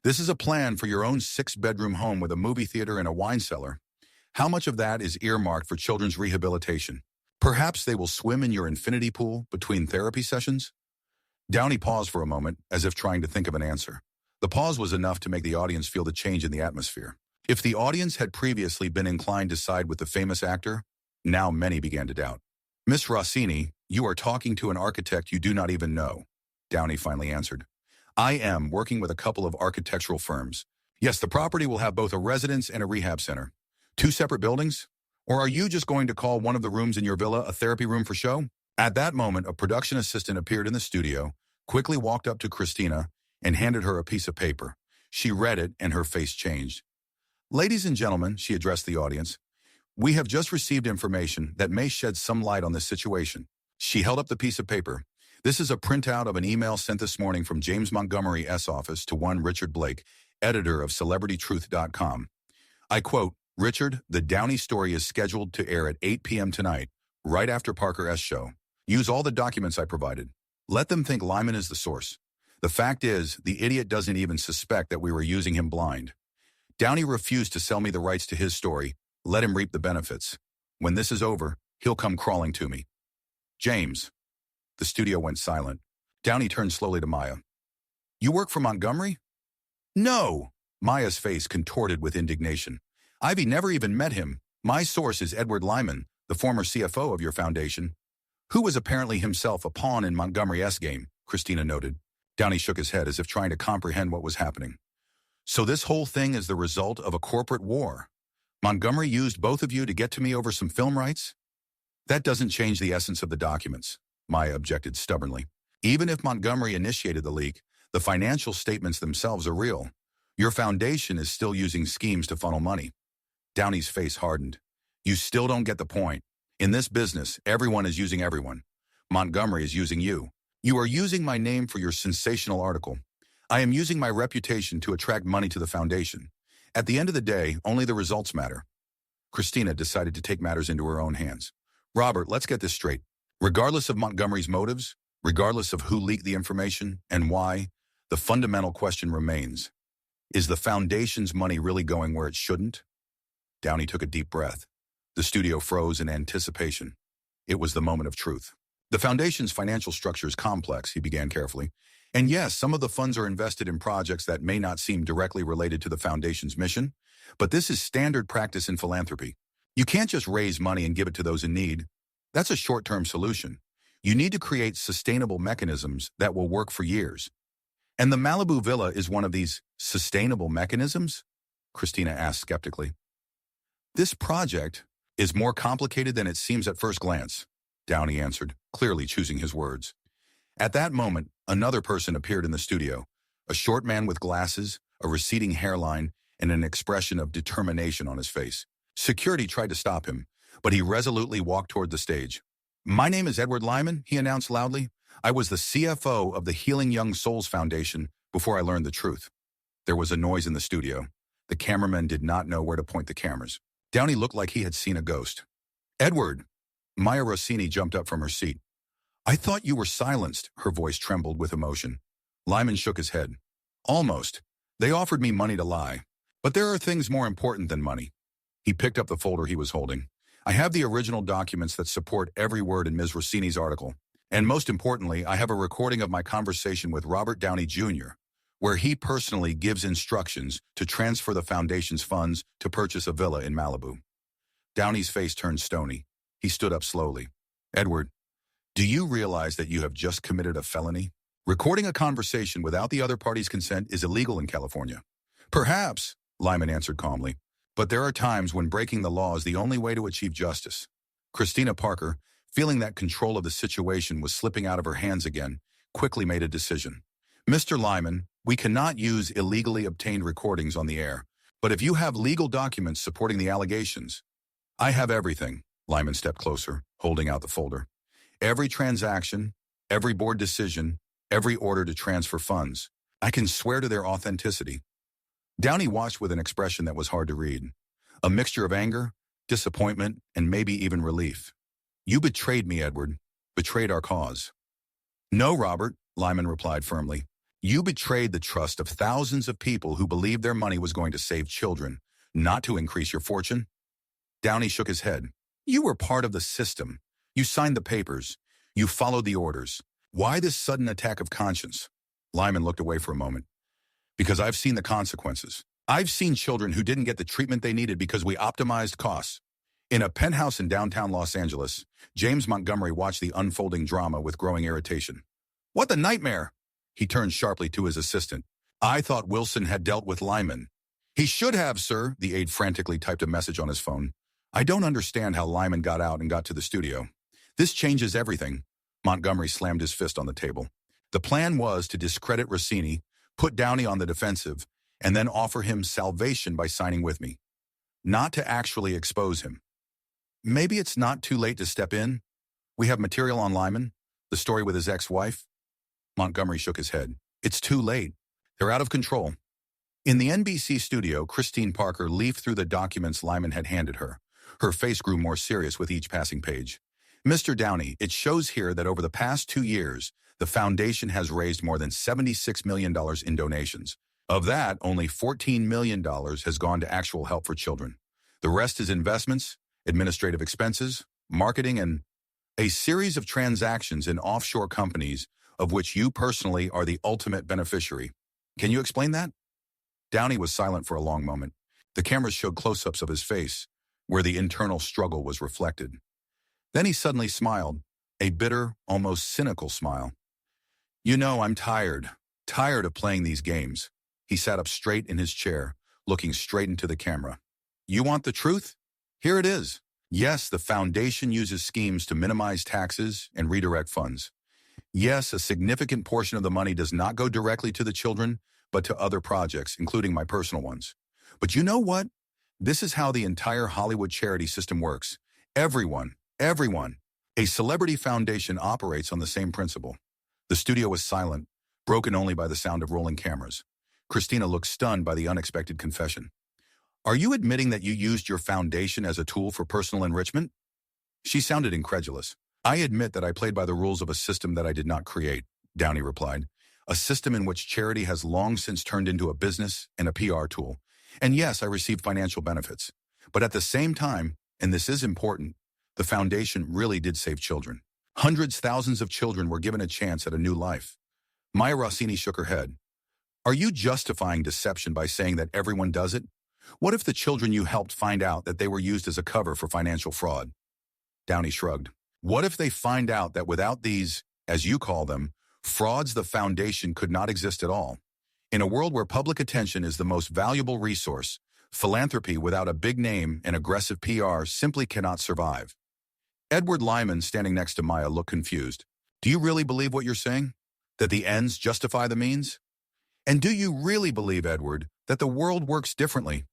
This is a plan for your own 6-bedroom home with a movie theater and a wine cellar. How much of that is earmarked for children's rehabilitation? Perhaps they will swim in your infinity pool between therapy sessions? Downey paused for a moment, as if trying to think of an answer. The pause was enough to make the audience feel the change in the atmosphere. If the audience had previously been inclined to side with the famous actor, now many began to doubt. Miss Rossini, you are talking to an architect you do not even know, Downey finally answered. I am working with a couple of architectural firms. Yes, the property will have both a residence and a rehab center. 2 separate buildings? Or are you just going to call one of the rooms in your villa a therapy room for show? At that moment, a production assistant appeared in the studio, quickly walked up to Christina, and handed her a piece of paper. She read it, and her face changed. Ladies and gentlemen, she addressed the audience, we have just received information that may shed some light on this situation. She held up the piece of paper. This is a printout of an email sent this morning from James Montgomery S. office to one Richard Blake, editor of CelebrityTruth.com. I quote, Richard, the Downey story is scheduled to air at 8 p.m. tonight, right after Parker S. show. Use all the documents I provided. Let them think Lyman is the source. The fact is, the idiot doesn't even suspect that we were using him blind. Downey refused to sell me the rights to his story. Let him reap the benefits. When this is over, he'll come crawling to me. James. The studio went silent. Downey turned slowly to Maya. You work for Montgomery? No. Maya's face contorted with indignation. Ivy never even met him. My source is Edward Lyman, the former CFO of your foundation, who was apparently himself a pawn in Montgomery's game, Christina noted. Downey shook his head as if trying to comprehend what was happening. So this whole thing is the result of a corporate war. Montgomery used both of you to get to me over some film rights? That doesn't change the essence of the documents, Maya objected stubbornly. Even if Montgomery initiated the leak, the financial statements themselves are real. Your foundation is still using schemes to funnel money. Downey's face hardened. You still don't get the point. In this business, everyone is using everyone. Montgomery is using you. You are using my name for your sensational article. I am using my reputation to attract money to the foundation. At the end of the day, only the results matter. Christina decided to take matters into her own hands. Robert, let's get this straight. Regardless of Montgomery's motives, regardless of who leaked the information and why, the fundamental question remains. Is the foundation's money really going where it shouldn't? Downey took a deep breath. The studio froze in anticipation. It was the moment of truth. The foundation's financial structure is complex, he began carefully. And yes, some of the funds are invested in projects that may not seem directly related to the foundation's mission, but this is standard practice in philanthropy. You can't just raise money and give it to those in need. That's a short-term solution. You need to create sustainable mechanisms that will work for years. And the Malibu villa is one of these sustainable mechanisms? Christina asked skeptically. This project is more complicated than it seems at first glance, Downey answered, clearly choosing his words. At that moment, another person appeared in the studio, a short man with glasses, a receding hairline, and an expression of determination on his face. Security tried to stop him, but he resolutely walked toward the stage. "My name is Edward Lyman," he announced loudly. "I was the CFO of the Healing Young Souls Foundation before I learned the truth." There was a noise in the studio. The cameramen did not know where to point the cameras. Downey looked like he had seen a ghost. "Edward!" Maya Rossini jumped up from her seat. "I thought you were silenced," her voice trembled with emotion. Lyman shook his head. "Almost. They offered me money to lie. But there are things more important than money." He picked up the folder he was holding. "I have the original documents that support every word in Ms. Rossini's article. And most importantly, I have a recording of my conversation with Robert Downey Jr., where he personally gives instructions to transfer the foundation's funds to purchase a villa in Malibu." Downey's face turned stony. He stood up slowly. "Edward, do you realize that you have just committed a felony? Recording a conversation without the other party's consent is illegal in California." "Perhaps," Lyman answered calmly, "but there are times when breaking the law is the only way to achieve justice." Christina Parker, feeling that control of the situation was slipping out of her hands again, quickly made a decision. "Mr. Lyman, we cannot use illegally obtained recordings on the air, but if you have legal documents supporting the allegations—" "I have everything." Lyman stepped closer, holding out the folder. "Every transaction, every board decision, every order to transfer funds. I can swear to their authenticity." Downey watched with an expression that was hard to read. A mixture of anger, disappointment, and maybe even relief. "You betrayed me, Edward. Betrayed our cause." "No, Robert," Lyman replied firmly. "You betrayed the trust of thousands of people who believed their money was going to save children, not to increase your fortune." Downey shook his head. "You were part of the system. You signed the papers. You followed the orders. Why this sudden attack of conscience?" Lyman looked away for a moment. "Because I've seen the consequences. I've seen children who didn't get the treatment they needed because we optimized costs." In a penthouse in downtown Los Angeles, James Montgomery watched the unfolding drama with growing irritation. "What the nightmare?" He turned sharply to his assistant. "I thought Wilson had dealt with Lyman." "He should have, sir," the aide frantically typed a message on his phone. "I don't understand how Lyman got out and got to the studio. This changes everything." Montgomery slammed his fist on the table. "The plan was to discredit Rossini, put Downey on the defensive, and then offer him salvation by signing with me. Not to actually expose him. Maybe it's not too late to step in. We have material on Lyman, the story with his ex-wife." Montgomery shook his head. "It's too late. They're out of control." In the NBC studio, Christine Parker leafed through the documents Lyman had handed her. Her face grew more serious with each passing page. "Mr. Downey, it shows here that over the past 2 years, the foundation has raised more than $76 million in donations. Of that, only $14 million has gone to actual help for children. The rest is investments, administrative expenses, marketing, and a series of transactions in offshore companies of which you personally are the ultimate beneficiary. Can you explain that?" Downey was silent for a long moment. The cameras showed close-ups of his face, where the internal struggle was reflected. Then he suddenly smiled, a bitter, almost cynical smile. "You know, I'm tired of playing these games." He sat up straight in his chair, looking straight into the camera. "You want the truth? Here it is. Yes, the foundation uses schemes to minimize taxes and redirect funds. Yes, a significant portion of the money does not go directly to the children, but to other projects, including my personal ones. But you know what? This is how the entire Hollywood charity system works. Everyone, a celebrity foundation operates on the same principle." The studio was silent, broken only by the sound of rolling cameras. Christina looked stunned by the unexpected confession. "Are you admitting that you used your foundation as a tool for personal enrichment?" She sounded incredulous. "I admit that I played by the rules of a system that I did not create," Downey replied. "A system in which charity has long since turned into a business and a PR tool. And yes, I received financial benefits. But at the same time, and this is important, the foundation really did save children. Hundreds, thousands of children were given a chance at a new life." Maya Rossini shook her head. "Are you justifying deception by saying that everyone does it? What if the children you helped find out that they were used as a cover for financial fraud? Downey shrugged. What if they find out that without these, as you call them, frauds, the foundation could not exist at all? In a world where public attention is the most valuable resource, philanthropy without a big name and aggressive PR simply cannot survive. Edward Lyman, standing next to Maya, looked confused. Do you really believe what you're saying? That the ends justify the means? And do you really believe, Edward, that the world works differently?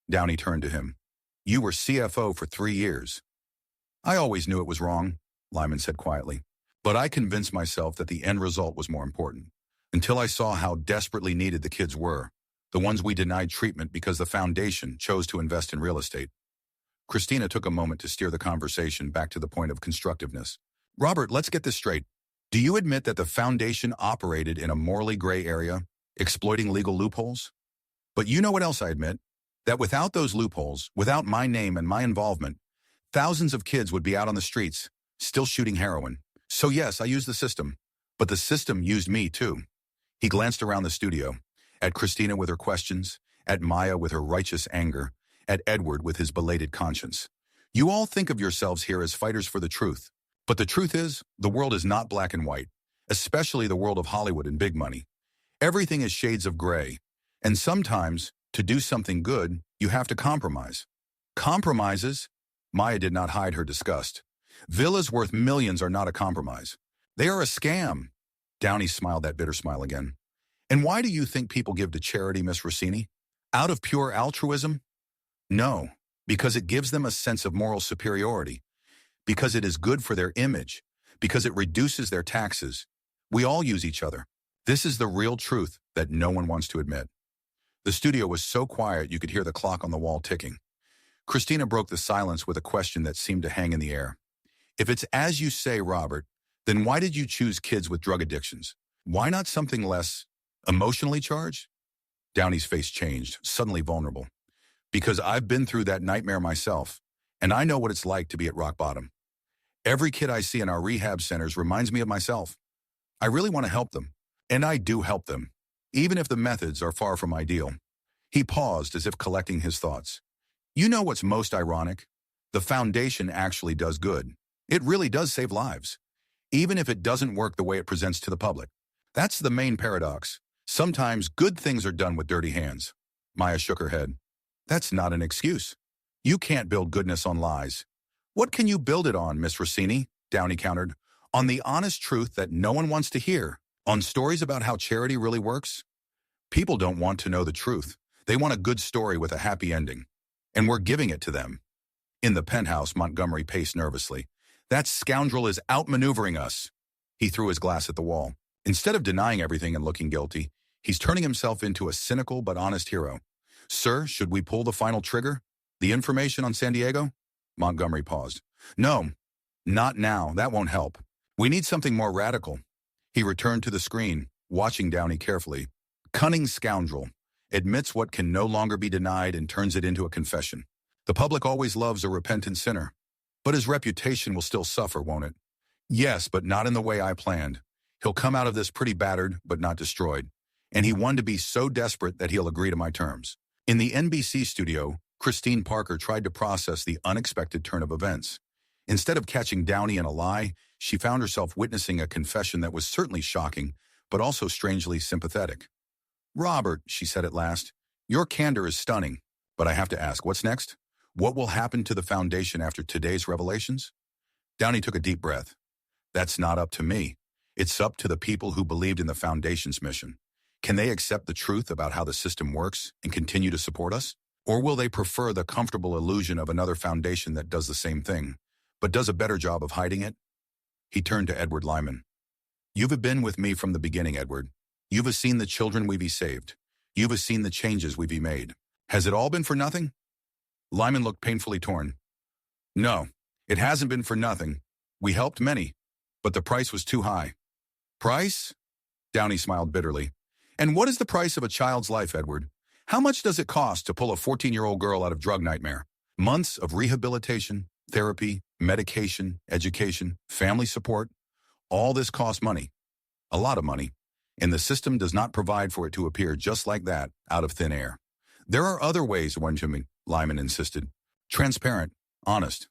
Downey turned to him. You were CFO for 3 years. I always knew it was wrong, Lyman said quietly. But I convinced myself that the end result was more important. Until I saw how desperately needed the kids were, the ones we denied treatment because the foundation chose to invest in real estate. Christina took a moment to steer the conversation back to the point of constructiveness. Robert, let's get this straight. Do you admit that the foundation operated in a morally gray area, exploiting legal loopholes? But you know what else I admit? That without those loopholes, without my name and my involvement, thousands of kids would be out on the streets, still shooting heroin. So yes, I used the system, but the system used me too. He glanced around the studio, at Christina with her questions, at Maya with her righteous anger, at Edward with his belated conscience. You all think of yourselves here as fighters for the truth, but the truth is, the world is not black and white, especially the world of Hollywood and big money. Everything is shades of gray, and sometimes, to do something good, you have to compromise. Compromises? Maya did not hide her disgust. Villas worth millions are not a compromise. They are a scam. Downey smiled that bitter smile again. And why do you think people give to charity, Miss Rossini? Out of pure altruism? No, because it gives them a sense of moral superiority, because it is good for their image, because it reduces their taxes. We all use each other. This is the real truth that no one wants to admit. The studio was so quiet you could hear the clock on the wall ticking. Christina broke the silence with a question that seemed to hang in the air. If it's as you say, Robert, then why did you choose kids with drug addictions? Why not something less emotionally charged? Downey's face changed, suddenly vulnerable. Because I've been through that nightmare myself, and I know what it's like to be at rock bottom. Every kid I see in our rehab centers reminds me of myself. I really want to help them, and I do help them, even if the methods are far from ideal. He paused as if collecting his thoughts. You know what's most ironic? The foundation actually does good. It really does save lives, even if it doesn't work the way it presents to the public. That's the main paradox. Sometimes good things are done with dirty hands. Maya shook her head. That's not an excuse. You can't build goodness on lies. What can you build it on, Miss Rossini? Downey countered. On the honest truth that no one wants to hear. On stories about how charity really works. People don't want to know the truth. They want a good story with a happy ending. And we're giving it to them. In the penthouse, Montgomery paced nervously. That scoundrel is outmaneuvering us. He threw his glass at the wall. Instead of denying everything and looking guilty, he's turning himself into a cynical but honest hero. Sir, should we pull the final trigger? The information on San Diego? Montgomery paused. No, not now. That won't help. We need something more radical. He returned to the screen, watching Downey carefully. Cunning scoundrel. Admits what can no longer be denied and turns it into a confession. The public always loves a repentant sinner. But his reputation will still suffer, won't it? Yes, but not in the way I planned. He'll come out of this pretty battered, but not destroyed. And he wanted to be so desperate that he'll agree to my terms. In the NBC studio, Christine Parker tried to process the unexpected turn of events. Instead of catching Downey in a lie, she found herself witnessing a confession that was certainly shocking, but also strangely sympathetic. Robert, she said at last, your candor is stunning. But I have to ask, what's next? What will happen to the foundation after today's revelations? Downey took a deep breath. That's not up to me. It's up to the people who believed in the foundation's mission. Can they accept the truth about how the system works and continue to support us? Or will they prefer the comfortable illusion of another foundation that does the same thing, but does a better job of hiding it? He turned to Edward Lyman. You've been with me from the beginning, Edward. You've seen the children we've saved. You've seen the changes we've made. Has it all been for nothing? Lyman looked painfully torn. No, it hasn't been for nothing. We helped many, but the price was too high. Price? Downey smiled bitterly. And what is the price of a child's life, Edward? How much does it cost to pull a 14-year-old girl out of drug nightmare? Months of rehabilitation, therapy, medication, education, family support. All this costs money. A lot of money. And the system does not provide for it to appear just like that, out of thin air. There are other ways, Lyman insisted. Transparent, honest.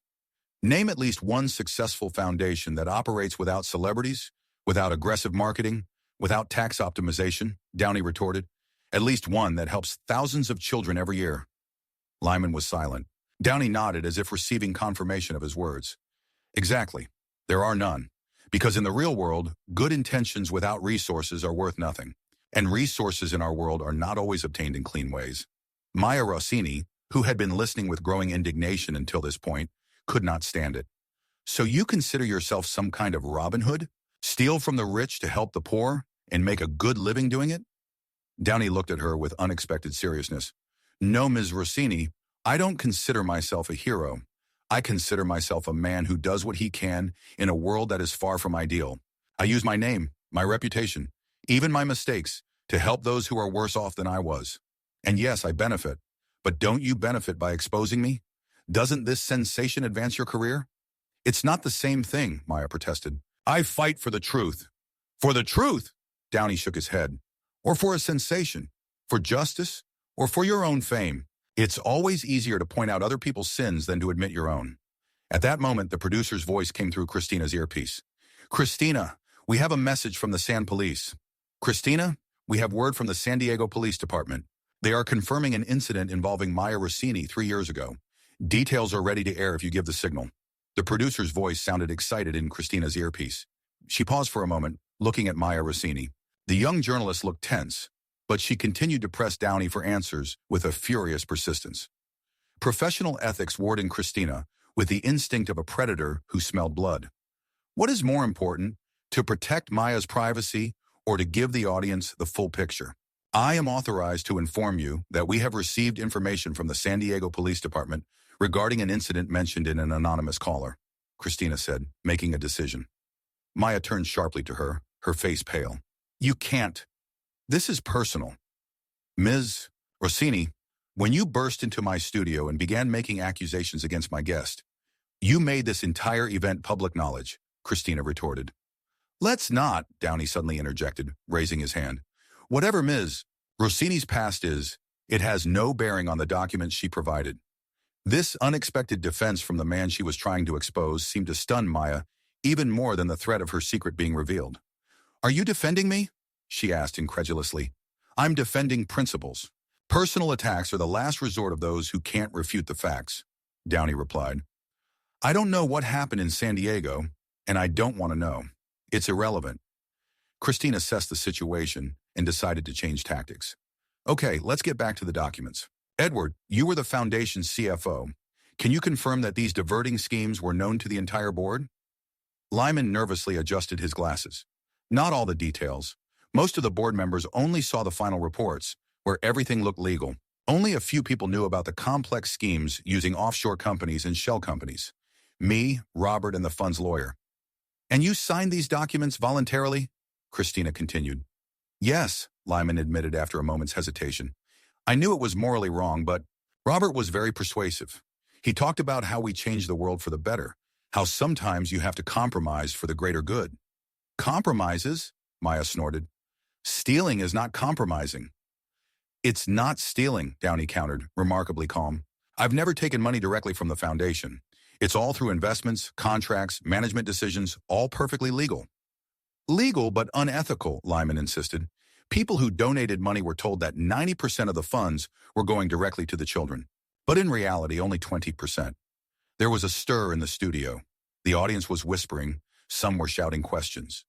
Name at least one successful foundation that operates without celebrities, without aggressive marketing, without tax optimization, Downey retorted. At least one that helps thousands of children every year. Lyman was silent. Downey nodded as if receiving confirmation of his words. Exactly. There are none. Because in the real world, good intentions without resources are worth nothing. And resources in our world are not always obtained in clean ways. Maya Rossini, who had been listening with growing indignation until this point, could not stand it. So you consider yourself some kind of Robin Hood? Steal from the rich to help the poor and make a good living doing it? Downey looked at her with unexpected seriousness. No, Ms. Rossini, I don't consider myself a hero. I consider myself a man who does what he can in a world that is far from ideal. I use my name, my reputation, even my mistakes, to help those who are worse off than I was. And yes, I benefit. But don't you benefit by exposing me? Doesn't this sensation advance your career? It's not the same thing, Maya protested. I fight for the truth. For the truth? Downey shook his head. Or for a sensation? For justice? Or for your own fame? It's always easier to point out other people's sins than to admit your own. At that moment, the producer's voice came through Christina's earpiece. Christina, we have a message from the San Police. Christina, we have word from the San Diego Police Department. They are confirming an incident involving Maya Rossini 3 years ago. Details are ready to air if you give the signal. The producer's voice sounded excited in Christina's earpiece. She paused for a moment, looking at Maya Rossini. The young journalist looked tense, but she continued to press Downey for answers with a furious persistence. Professional ethics warred in Christina with the instinct of a predator who smelled blood. What is more important, to protect Maya's privacy or to give the audience the full picture? I am authorized to inform you that we have received information from the San Diego Police Department regarding an incident mentioned in an anonymous caller, Christina said, making a decision. Maya turned sharply to her, her face pale. You can't. This is personal. Ms. Rossini, when you burst into my studio and began making accusations against my guest, you made this entire event public knowledge, Christina retorted. Let's not, Downey suddenly interjected, raising his hand. Whatever Ms. Rossini's past is, it has no bearing on the documents she provided. This unexpected defense from the man she was trying to expose seemed to stun Maya even more than the threat of her secret being revealed. Are you defending me? She asked incredulously. I'm defending principles. Personal attacks are the last resort of those who can't refute the facts, Downey replied. I don't know what happened in San Diego, and I don't want to know. It's irrelevant. Christine assessed the situation and decided to change tactics. Okay, let's get back to the documents. Edward, you were the foundation's CFO. Can you confirm that these diverting schemes were known to the entire board? Lyman nervously adjusted his glasses. Not all the details. Most of the board members only saw the final reports, where everything looked legal. Only a few people knew about the complex schemes using offshore companies and shell companies. Me, Robert, and the fund's lawyer. And you signed these documents voluntarily? Christina continued. Yes, Lyman admitted after a moment's hesitation. I knew it was morally wrong, but Robert was very persuasive. He talked about how we change the world for the better, how sometimes you have to compromise for the greater good. Compromises? Maya snorted. Stealing is not compromising. It's not stealing, Downey countered, remarkably calm. I've never taken money directly from the foundation. It's all through investments, contracts, management decisions, all perfectly legal. Legal but unethical, Lyman insisted. People who donated money were told that 90% of the funds were going directly to the children. But in reality, only 20%. There was a stir in the studio. The audience was whispering. Some were shouting questions.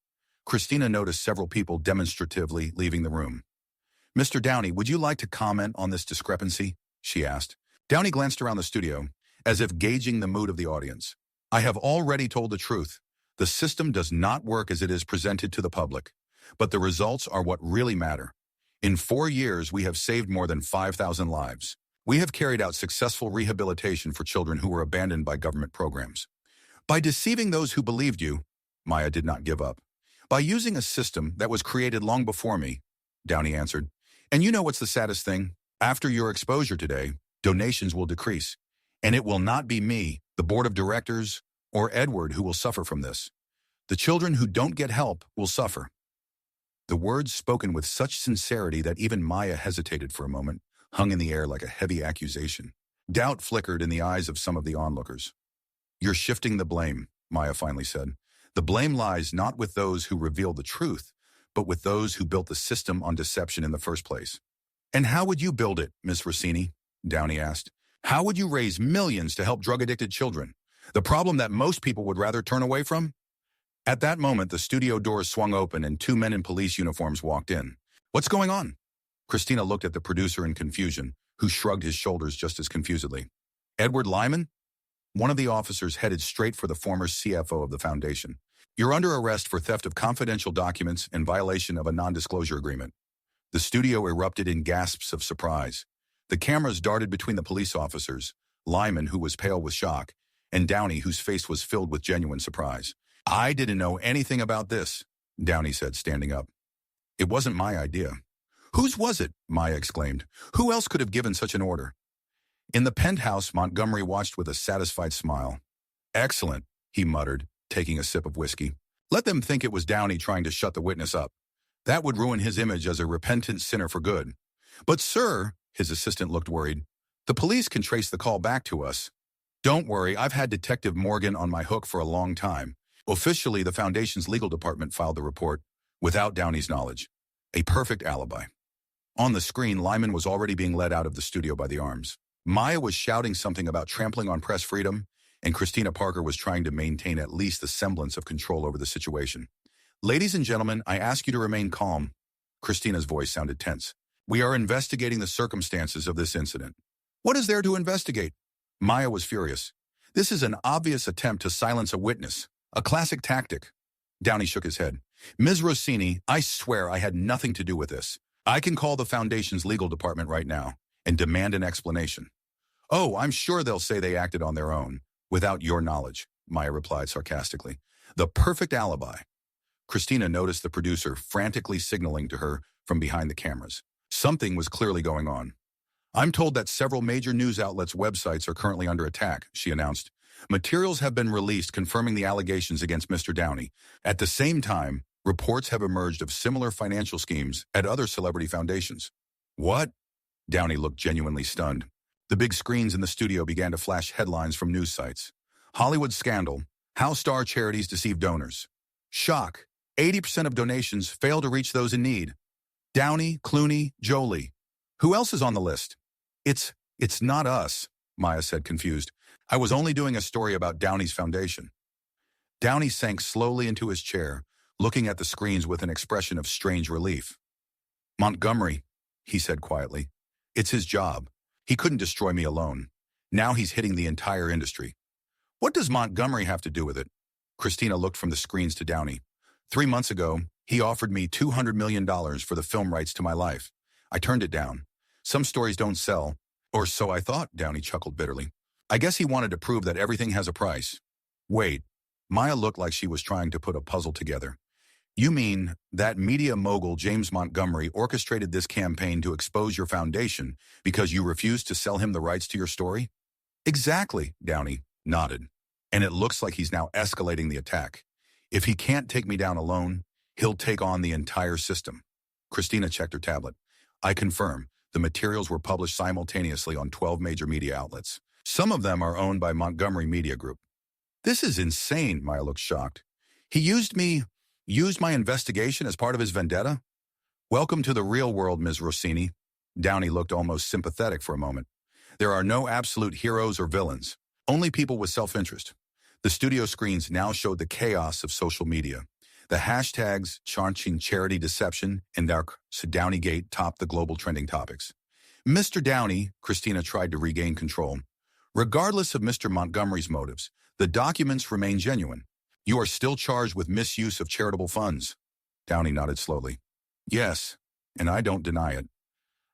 Christina noticed several people demonstratively leaving the room. Mr. Downey, would you like to comment on this discrepancy? She asked. Downey glanced around the studio, as if gauging the mood of the audience. I have already told the truth. The system does not work as it is presented to the public, but the results are what really matter. In 4 years, we have saved more than 5,000 lives. We have carried out successful rehabilitation for children who were abandoned by government programs. By deceiving those who believed you, Maya did not give up. By using a system that was created long before me, Downey answered. And you know what's the saddest thing? After your exposure today, donations will decrease. And it will not be me, the board of directors, or Edward who will suffer from this. The children who don't get help will suffer. The words spoken with such sincerity that even Maya hesitated for a moment, hung in the air like a heavy accusation. Doubt flickered in the eyes of some of the onlookers. "You're shifting the blame," Maya finally said. "The blame lies not with those who reveal the truth, but with those who built the system on deception in the first place." "And how would you build it, Miss Rossini?" Downey asked. "How would you raise millions to help drug-addicted children? The problem that most people would rather turn away from?" At that moment, the studio doors swung open and two men in police uniforms walked in. "What's going on?" Christina looked at the producer in confusion, who shrugged his shoulders just as confusedly. "Edward Lyman?" One of the officers headed straight for the former CFO of the foundation. "You're under arrest for theft of confidential documents and violation of a non-disclosure agreement." The studio erupted in gasps of surprise. The cameras darted between the police officers, Lyman, who was pale with shock, and Downey, whose face was filled with genuine surprise. "I didn't know anything about this," Downey said, standing up. "It wasn't my idea." "Whose was it?" Maya exclaimed. "Who else could have given such an order?" In the penthouse, Montgomery watched with a satisfied smile. "Excellent," he muttered, taking a sip of whiskey. "Let them think it was Downey trying to shut the witness up. That would ruin his image as a repentant sinner for good." "But sir," his assistant looked worried, "the police can trace the call back to us." "Don't worry, I've had Detective Morgan on my hook for a long time." Officially, the foundation's legal department filed the report, without Downey's knowledge. A perfect alibi. On the screen, Lyman was already being led out of the studio by the arms. Maya was shouting something about trampling on press freedom, and Christina Parker was trying to maintain at least the semblance of control over the situation. "Ladies and gentlemen, I ask you to remain calm." Christina's voice sounded tense. "We are investigating the circumstances of this incident." "What is there to investigate?" Maya was furious. "This is an obvious attempt to silence a witness, a classic tactic." Downey shook his head. "Ms. Rossini, I swear I had nothing to do with this. I can call the foundation's legal department right now and demand an explanation." "Oh, I'm sure they'll say they acted on their own, without your knowledge," Maya replied sarcastically. "The perfect alibi." Christina noticed the producer frantically signaling to her from behind the cameras. Something was clearly going on. "I'm told that several major news outlets' websites are currently under attack," she announced. "Materials have been released confirming the allegations against Mr. Downey. At the same time, reports have emerged of similar financial schemes at other celebrity foundations." "What?" Downey looked genuinely stunned. The big screens in the studio began to flash headlines from news sites. "Hollywood Scandal. How Star Charities Deceive Donors." "Shock. 80% of donations fail to reach those in need." "Downey, Clooney, Jolie. Who else is on the list?" It's not us," Maya said, confused. "I was only doing a story about Downey's foundation." Downey sank slowly into his chair, looking at the screens with an expression of strange relief. "Montgomery," he said quietly. "It's his job. He couldn't destroy me alone. Now he's hitting the entire industry." "What does Montgomery have to do with it?" Christina looked from the screens to Downey. 3 months ago, he offered me $200 million for the film rights to my life. I turned it down. Some stories don't sell, or so I thought, Downey chuckled bitterly. "I guess he wanted to prove that everything has a price." "Wait." Maya looked like she was trying to put a puzzle together. "You mean that media mogul James Montgomery orchestrated this campaign to expose your foundation because you refused to sell him the rights to your story?" "Exactly," Downey nodded. "And it looks like he's now escalating the attack. If he can't take me down alone, he'll take on the entire system." Christina checked her tablet. "I confirm. The materials were published simultaneously on 12 major media outlets. Some of them are owned by Montgomery Media Group." "This is insane," Maya looked shocked. "He used my investigation as part of his vendetta?" "Welcome to the real world, Ms. Rossini." Downey looked almost sympathetic for a moment. "There are no absolute heroes or villains, only people with self-interest." The studio screens now showed the chaos of social media. The hashtags chaunching charity deception and Downeygate topped the global trending topics. "Mr. Downey," Christina tried to regain control. "Regardless of Mr. Montgomery's motives, the documents remain genuine. You are still charged with misuse of charitable funds." Downey nodded slowly. "Yes, and I don't deny it.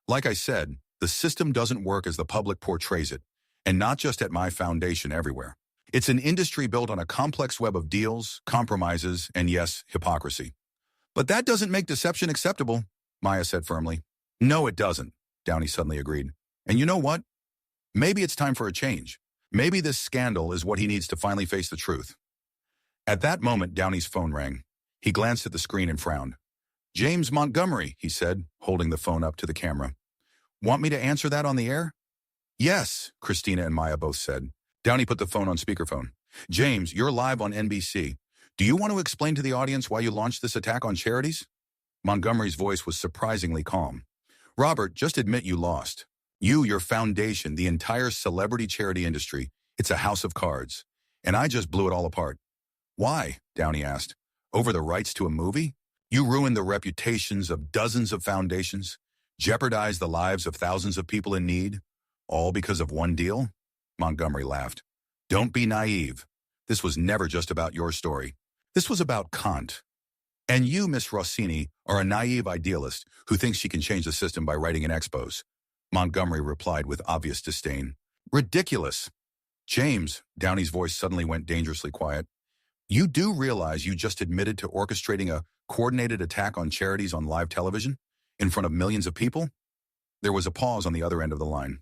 Like I said, the system doesn't work as the public portrays it, and not just at my foundation, everywhere. It's an industry built on a complex web of deals, compromises, and yes, hypocrisy." "But that doesn't make deception acceptable," Maya said firmly. "No, it doesn't," Downey suddenly agreed. "And you know what? Maybe it's time for a change. Maybe this scandal is what he needs to finally face the truth." At that moment, Downey's phone rang. He glanced at the screen and frowned. "James Montgomery," he said, holding the phone up to the camera. Want me to answer that on the air? Yes, Christina and Maya both said. Downey put the phone on speakerphone. James, you're live on NBC. Do you want to explain to the audience why you launched this attack on charities? Montgomery's voice was surprisingly calm. Robert, just admit you lost. You, your foundation, the entire celebrity charity industry, it's a house of cards. And I just blew it all apart. Why? Downey asked. Over the rights to a movie? You ruined the reputations of dozens of foundations, jeopardized the lives of thousands of people in need, all because of one deal? Montgomery laughed. Don't be naive. This was never just about your story. This was about Kant. And you, Miss Rossini, are a naive idealist who thinks she can change the system by writing an expose. Montgomery replied with obvious disdain. Ridiculous. James, Downey's voice suddenly went dangerously quiet. You do realize you just admitted to orchestrating a coordinated attack on charities on live television in front of millions of people? There was a pause on the other end of the line.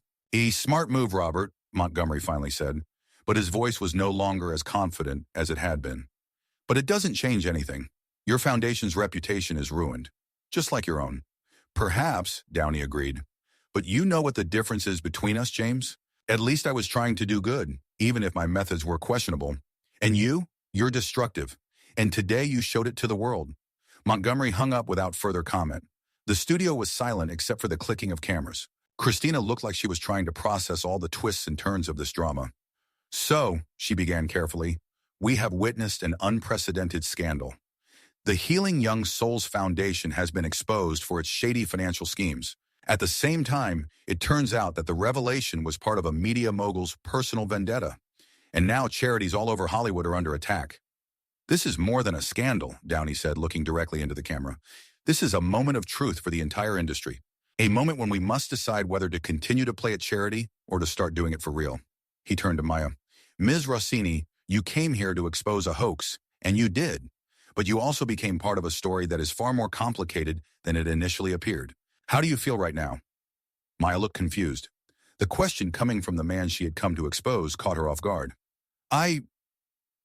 Smart move, Robert, Montgomery finally said, but his voice was no longer as confident as it had been. But it doesn't change anything. Your foundation's reputation is ruined, just like your own. Perhaps, Downey agreed. But you know what the difference is between us, James? At least I was trying to do good, even if my methods were questionable. And you're destructive. And today you showed it to the world. Montgomery hung up without further comment. The studio was silent except for the clicking of cameras. Christina looked like she was trying to process all the twists and turns of this drama. So, she began carefully, we have witnessed an unprecedented scandal. The Healing Young Souls Foundation has been exposed for its shady financial schemes. At the same time, it turns out that the revelation was part of a media mogul's personal vendetta. And now charities all over Hollywood are under attack. This is more than a scandal, Downey said, looking directly into the camera. This is a moment of truth for the entire industry. A moment when we must decide whether to continue to play at charity or to start doing it for real. He turned to Maya. Ms. Rossini, you came here to expose a hoax, and you did. But you also became part of a story that is far more complicated than it initially appeared. How do you feel right now? Maya looked confused. The question coming from the man she had come to expose caught her off guard. I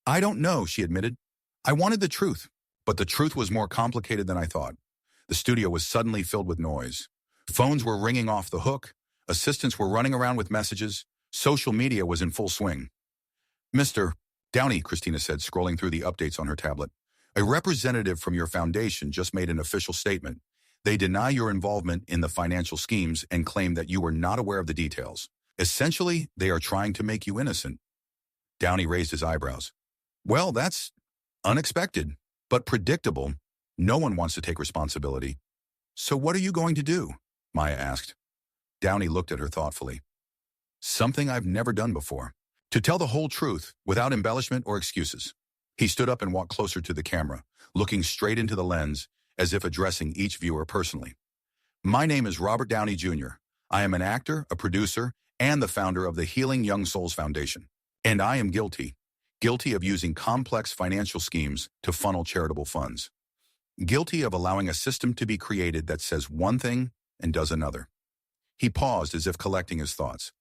don't know, she admitted. I wanted the truth, but the truth was more complicated than I thought. The studio was suddenly filled with noise. Phones were ringing off the hook. Assistants were running around with messages. Social media was in full swing. Mr. Downey, Christina said, scrolling through the updates on her tablet. A representative from your foundation just made an official statement. They deny your involvement in the financial schemes and claim that you were not aware of the details. Essentially, they are trying to make you innocent. Downey raised his eyebrows. Well, that's unexpected, but predictable. No one wants to take responsibility. So what are you going to do? Maya asked. Downey looked at her thoughtfully. Something I've never done before. To tell the whole truth without embellishment or excuses. He stood up and walked closer to the camera, looking straight into the lens, as if addressing each viewer personally. My name is Robert Downey Jr. I am an actor, a producer, and the founder of the Healing Young Souls Foundation. And I am guilty of using complex financial schemes to funnel charitable funds. Guilty of allowing a system to be created that says one thing and does another. He paused as if collecting his thoughts.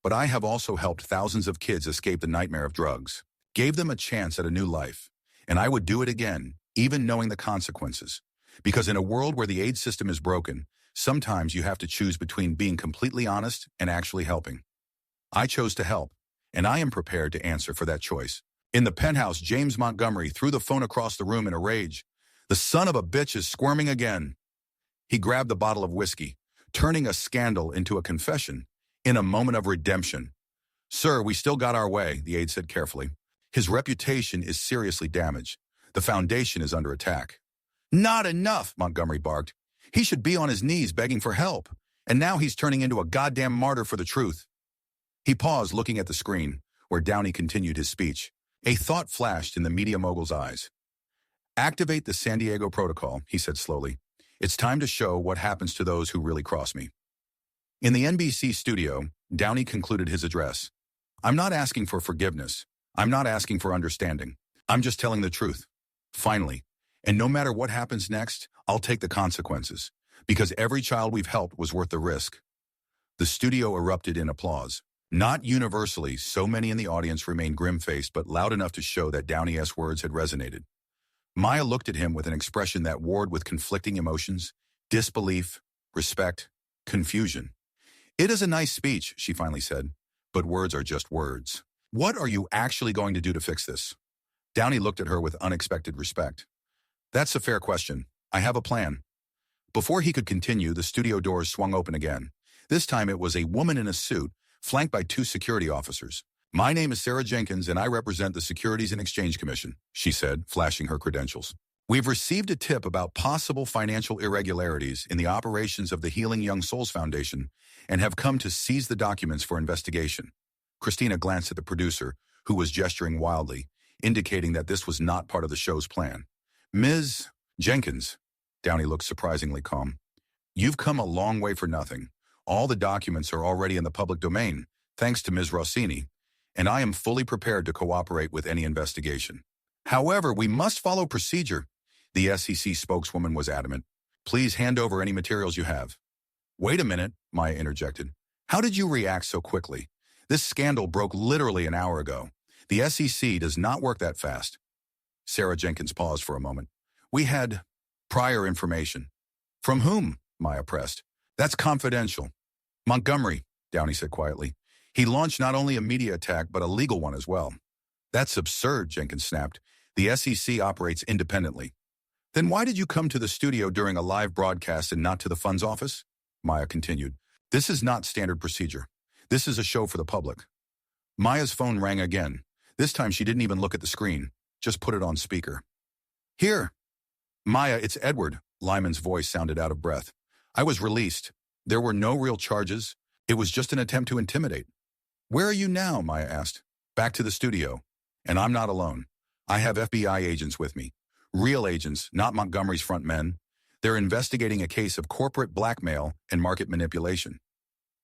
But I have also helped thousands of kids escape the nightmare of drugs. Gave them a chance at a new life, and I would do it again, even knowing the consequences. Because in a world where the aid system is broken, sometimes you have to choose between being completely honest and actually helping. I chose to help, and I am prepared to answer for that choice. In the penthouse, James Montgomery threw the phone across the room in a rage. The son of a bitch is squirming again. He grabbed the bottle of whiskey, turning a scandal into a confession, in a moment of redemption. Sir, we still got our way, the aide said carefully. His reputation is seriously damaged. The foundation is under attack. Not enough, Montgomery barked. He should be on his knees begging for help. And now he's turning into a goddamn martyr for the truth. He paused, looking at the screen, where Downey continued his speech. A thought flashed in the media mogul's eyes. Activate the San Diego Protocol, he said slowly. It's time to show what happens to those who really cross me. In the NBC studio, Downey concluded his address. I'm not asking for forgiveness. I'm not asking for understanding. I'm just telling the truth. Finally. And no matter what happens next, I'll take the consequences. Because every child we've helped was worth the risk. The studio erupted in applause. Not universally, so many in the audience remained grim-faced but loud enough to show that Downey's words had resonated. Maya looked at him with an expression that warred with conflicting emotions, disbelief, respect, confusion. It is a nice speech, she finally said, but words are just words. What are you actually going to do to fix this? Downey looked at her with unexpected respect. That's a fair question. I have a plan. Before he could continue, the studio doors swung open again. This time it was a woman in a suit, flanked by 2 security officers. My name is Sarah Jenkins, and I represent the Securities and Exchange Commission, she said, flashing her credentials. We've received a tip about possible financial irregularities in the operations of the Healing Young Souls Foundation and have come to seize the documents for investigation. Christina glanced at the producer, who was gesturing wildly, indicating that this was not part of the show's plan. Ms. Jenkins, Downey looked surprisingly calm. You've come a long way for nothing. All the documents are already in the public domain, thanks to Ms. Rossini, and I am fully prepared to cooperate with any investigation. However, we must follow procedure. The SEC spokeswoman was adamant. Please hand over any materials you have. Wait a minute, Maya interjected. How did you react so quickly? This scandal broke literally an hour ago. The SEC does not work that fast. Sarah Jenkins paused for a moment. We had prior information. From whom? Maya pressed. That's confidential. Montgomery, Downey said quietly. He launched not only a media attack, but a legal one as well. That's absurd, Jenkins snapped. The SEC operates independently. Then why did you come to the studio during a live broadcast and not to the fund's office? Maya continued. This is not standard procedure. This is a show for the public. Maya's phone rang again. This time she didn't even look at the screen, just put it on speaker. Here. Maya, it's Edward. Lyman's voice sounded out of breath. I was released. There were no real charges. It was just an attempt to intimidate. Where are you now? Maya asked. Back to the studio. And I'm not alone. I have FBI agents with me. Real agents, not Montgomery's front men. They're investigating a case of corporate blackmail and market manipulation.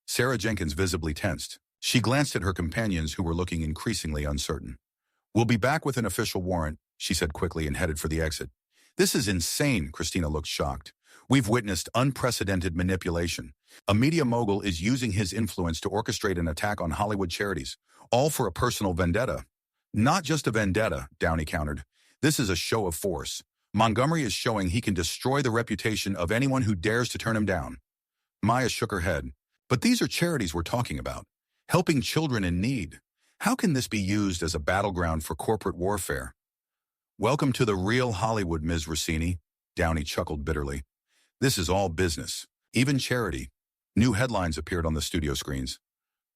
Sarah Jenkins visibly tensed. She glanced at her companions, who were looking increasingly uncertain. We'll be back with an official warrant, she said quickly, and headed for the exit. This is insane, Christina looked shocked. We've witnessed unprecedented manipulation. A media mogul is using his influence to orchestrate an attack on Hollywood charities, all for a personal vendetta. Not just a vendetta, Downey countered. This is a show of force. Montgomery is showing he can destroy the reputation of anyone who dares to turn him down. Maya shook her head. But these are charities we're talking about, helping children in need. How can this be used as a battleground for corporate warfare? Welcome to the real Hollywood, Ms. Rossini, Downey chuckled bitterly. This is all business, even charity. New headlines appeared on the studio screens.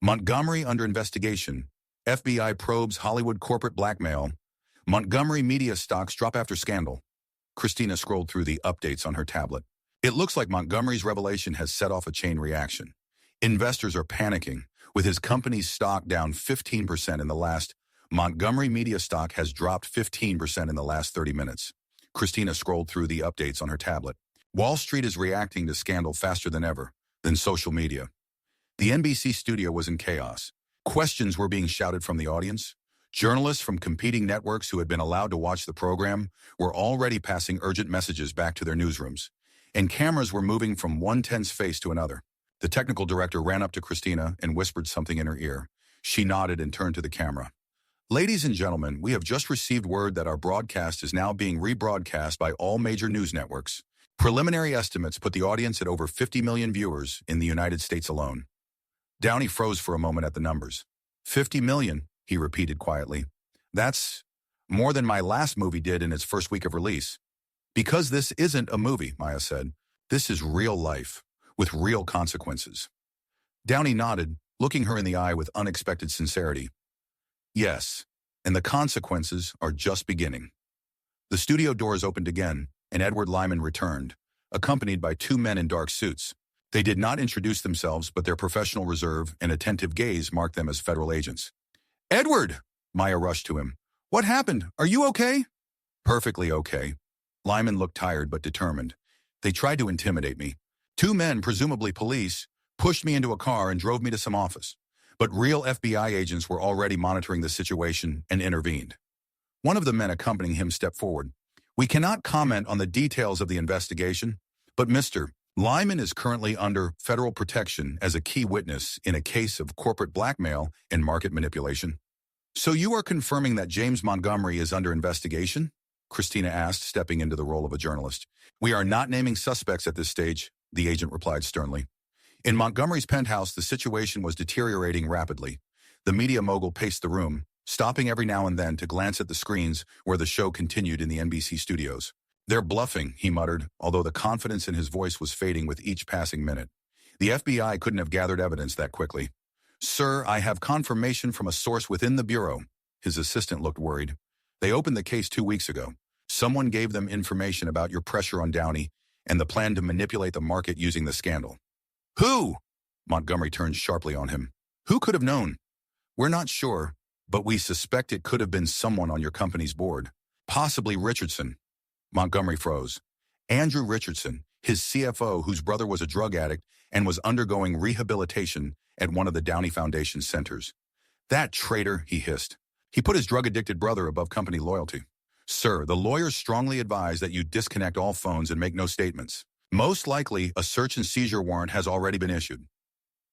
Montgomery under investigation. FBI probes Hollywood corporate blackmail. Montgomery media stocks drop after scandal. Christina scrolled through the updates on her tablet. It looks like Montgomery's revelation has set off a chain reaction. Investors are panicking, with his company's stock down 15% in the last. Montgomery media stock has dropped 15% in the last 30 minutes. Christina scrolled through the updates on her tablet. Wall Street is reacting to scandal faster than ever, than social media. The NBC studio was in chaos. Questions were being shouted from the audience. Journalists from competing networks who had been allowed to watch the program were already passing urgent messages back to their newsrooms, and cameras were moving from one tense face to another. The technical director ran up to Christina and whispered something in her ear. She nodded and turned to the camera. Ladies and gentlemen, we have just received word that our broadcast is now being rebroadcast by all major news networks. Preliminary estimates put the audience at over 50 million viewers in the United States alone. Downey froze for a moment at the numbers. 50 million, he repeated quietly. That's more than my last movie did in its first week of release. Because this isn't a movie, Maya said. This is real life, with real consequences. Downey nodded, looking her in the eye with unexpected sincerity. Yes, and the consequences are just beginning. The studio doors opened again, and Edward Lyman returned, accompanied by 2 men in dark suits. They did not introduce themselves, but their professional reserve and attentive gaze marked them as federal agents. Edward! Maya rushed to him. What happened? Are you okay? Perfectly okay. Lyman looked tired but determined. They tried to intimidate me. 2 men, presumably police, pushed me into a car and drove me to some office. But real FBI agents were already monitoring the situation and intervened. One of the men accompanying him stepped forward. We cannot comment on the details of the investigation, but Mr. Lyman is currently under federal protection as a key witness in a case of corporate blackmail and market manipulation. So you are confirming that James Montgomery is under investigation? Christina asked, stepping into the role of a journalist. We are not naming suspects at this stage, the agent replied sternly. In Montgomery's penthouse, the situation was deteriorating rapidly. The media mogul paced the room, stopping every now and then to glance at the screens where the show continued in the NBC studios. "They're bluffing," he muttered, although the confidence in his voice was fading with each passing minute. The FBI couldn't have gathered evidence that quickly. "Sir, I have confirmation from a source within the Bureau." His assistant looked worried. "They opened the case 2 weeks ago. Someone gave them information about your pressure on Downey and the plan to manipulate the market using the scandal." "Who?" Montgomery turned sharply on him. "Who could have known?" "We're not sure, but we suspect it could have been someone on your company's board. Possibly Richardson." Montgomery froze. Andrew Richardson, his CFO, whose brother was a drug addict and was undergoing rehabilitation at one of the Downey Foundation centers. "That traitor," he hissed. "He put his drug-addicted brother above company loyalty." "Sir, the lawyers strongly advise that you disconnect all phones and make no statements. Most likely, a search and seizure warrant has already been issued."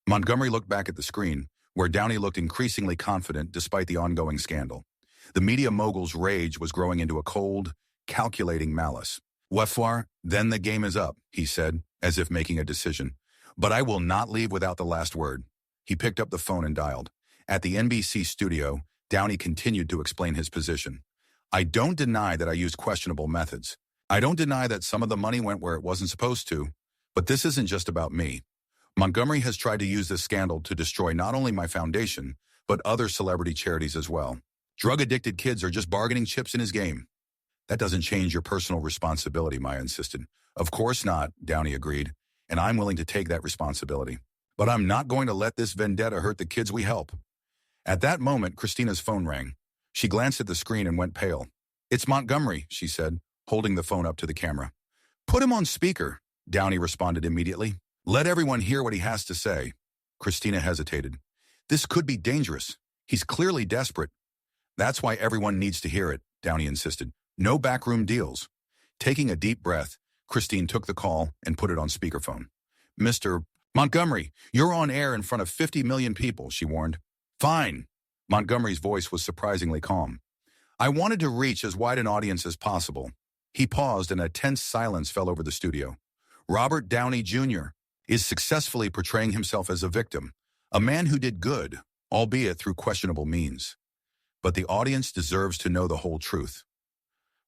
Montgomery looked back at the screen, where Downey looked increasingly confident despite the ongoing scandal. The media mogul's rage was growing into a cold, calculating malice. "Wefwar, then the game is up," he said, as if making a decision. "But I will not leave without the last word." He picked up the phone and dialed. At the NBC studio, Downey continued to explain his position. "I don't deny that I used questionable methods. I don't deny that some of the money went where it wasn't supposed to. But this isn't just about me. Montgomery has tried to use this scandal to destroy not only my foundation, but other celebrity charities as well. Drug-addicted kids are just bargaining chips in his game." "That doesn't change your personal responsibility," Maya insisted. "Of course not," Downey agreed, "and I'm willing to take that responsibility. But I'm not going to let this vendetta hurt the kids we help." At that moment, Christina's phone rang. She glanced at the screen and went pale. "It's Montgomery," she said, holding the phone up to the camera. "Put him on speaker," Downey responded immediately. "Let everyone hear what he has to say." Christina hesitated. "This could be dangerous. He's clearly desperate." "That's why everyone needs to hear it," Downey insisted. "No backroom deals." Taking a deep breath, Christine took the call and put it on speakerphone. "Mr. Montgomery, you're on air in front of 50 million people," she warned. "Fine." Montgomery's voice was surprisingly calm. "I wanted to reach as wide an audience as possible." He paused and a tense silence fell over the studio. "Robert Downey Jr. is successfully portraying himself as a victim, a man who did good, albeit through questionable means. But the audience deserves to know the whole truth."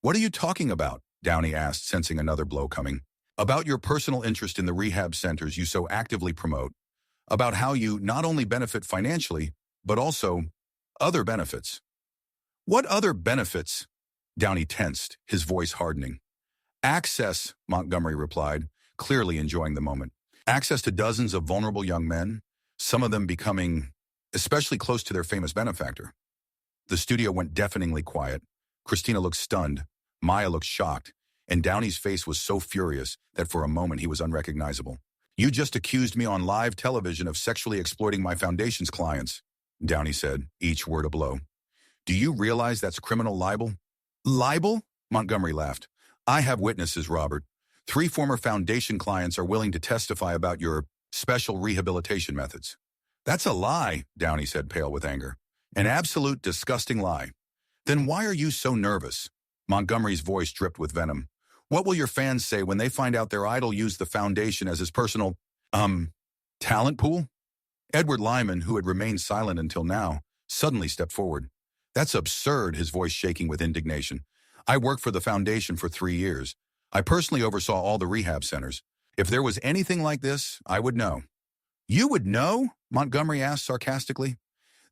"What are you talking about?" Downey asked, sensing another blow coming. "About your personal interest in the rehab centers you so actively promote. About how you not only benefit financially, but also other benefits." "What other benefits?" Downey tensed, his voice hardening. "Access," Montgomery replied, clearly enjoying the moment. "Access to dozens of vulnerable young men, some of them becoming especially close to their famous benefactor." The studio went deafeningly quiet. Christina looked stunned, Maya looked shocked, and Downey's face was so furious that for a moment he was unrecognizable. "You just accused me on live television of sexually exploiting my foundation's clients," Downey said, each word a blow. "Do you realize that's criminal libel?" "Libel?" Montgomery laughed. "I have witnesses, Robert. 3 former foundation clients are willing to testify about your special rehabilitation methods." "That's a lie," Downey said, pale with anger. "An absolute disgusting lie." "Then why are you so nervous?" Montgomery's voice dripped with venom. "What will your fans say when they find out their idol used the foundation as his personal, talent pool?" Edward Lyman, who had remained silent until now, suddenly stepped forward. "That's absurd," his voice shaking with indignation. "I worked for the foundation for 3 years. I personally oversaw all the rehab centers. If there was anything like this, I would know." "You would know?" Montgomery asked sarcastically.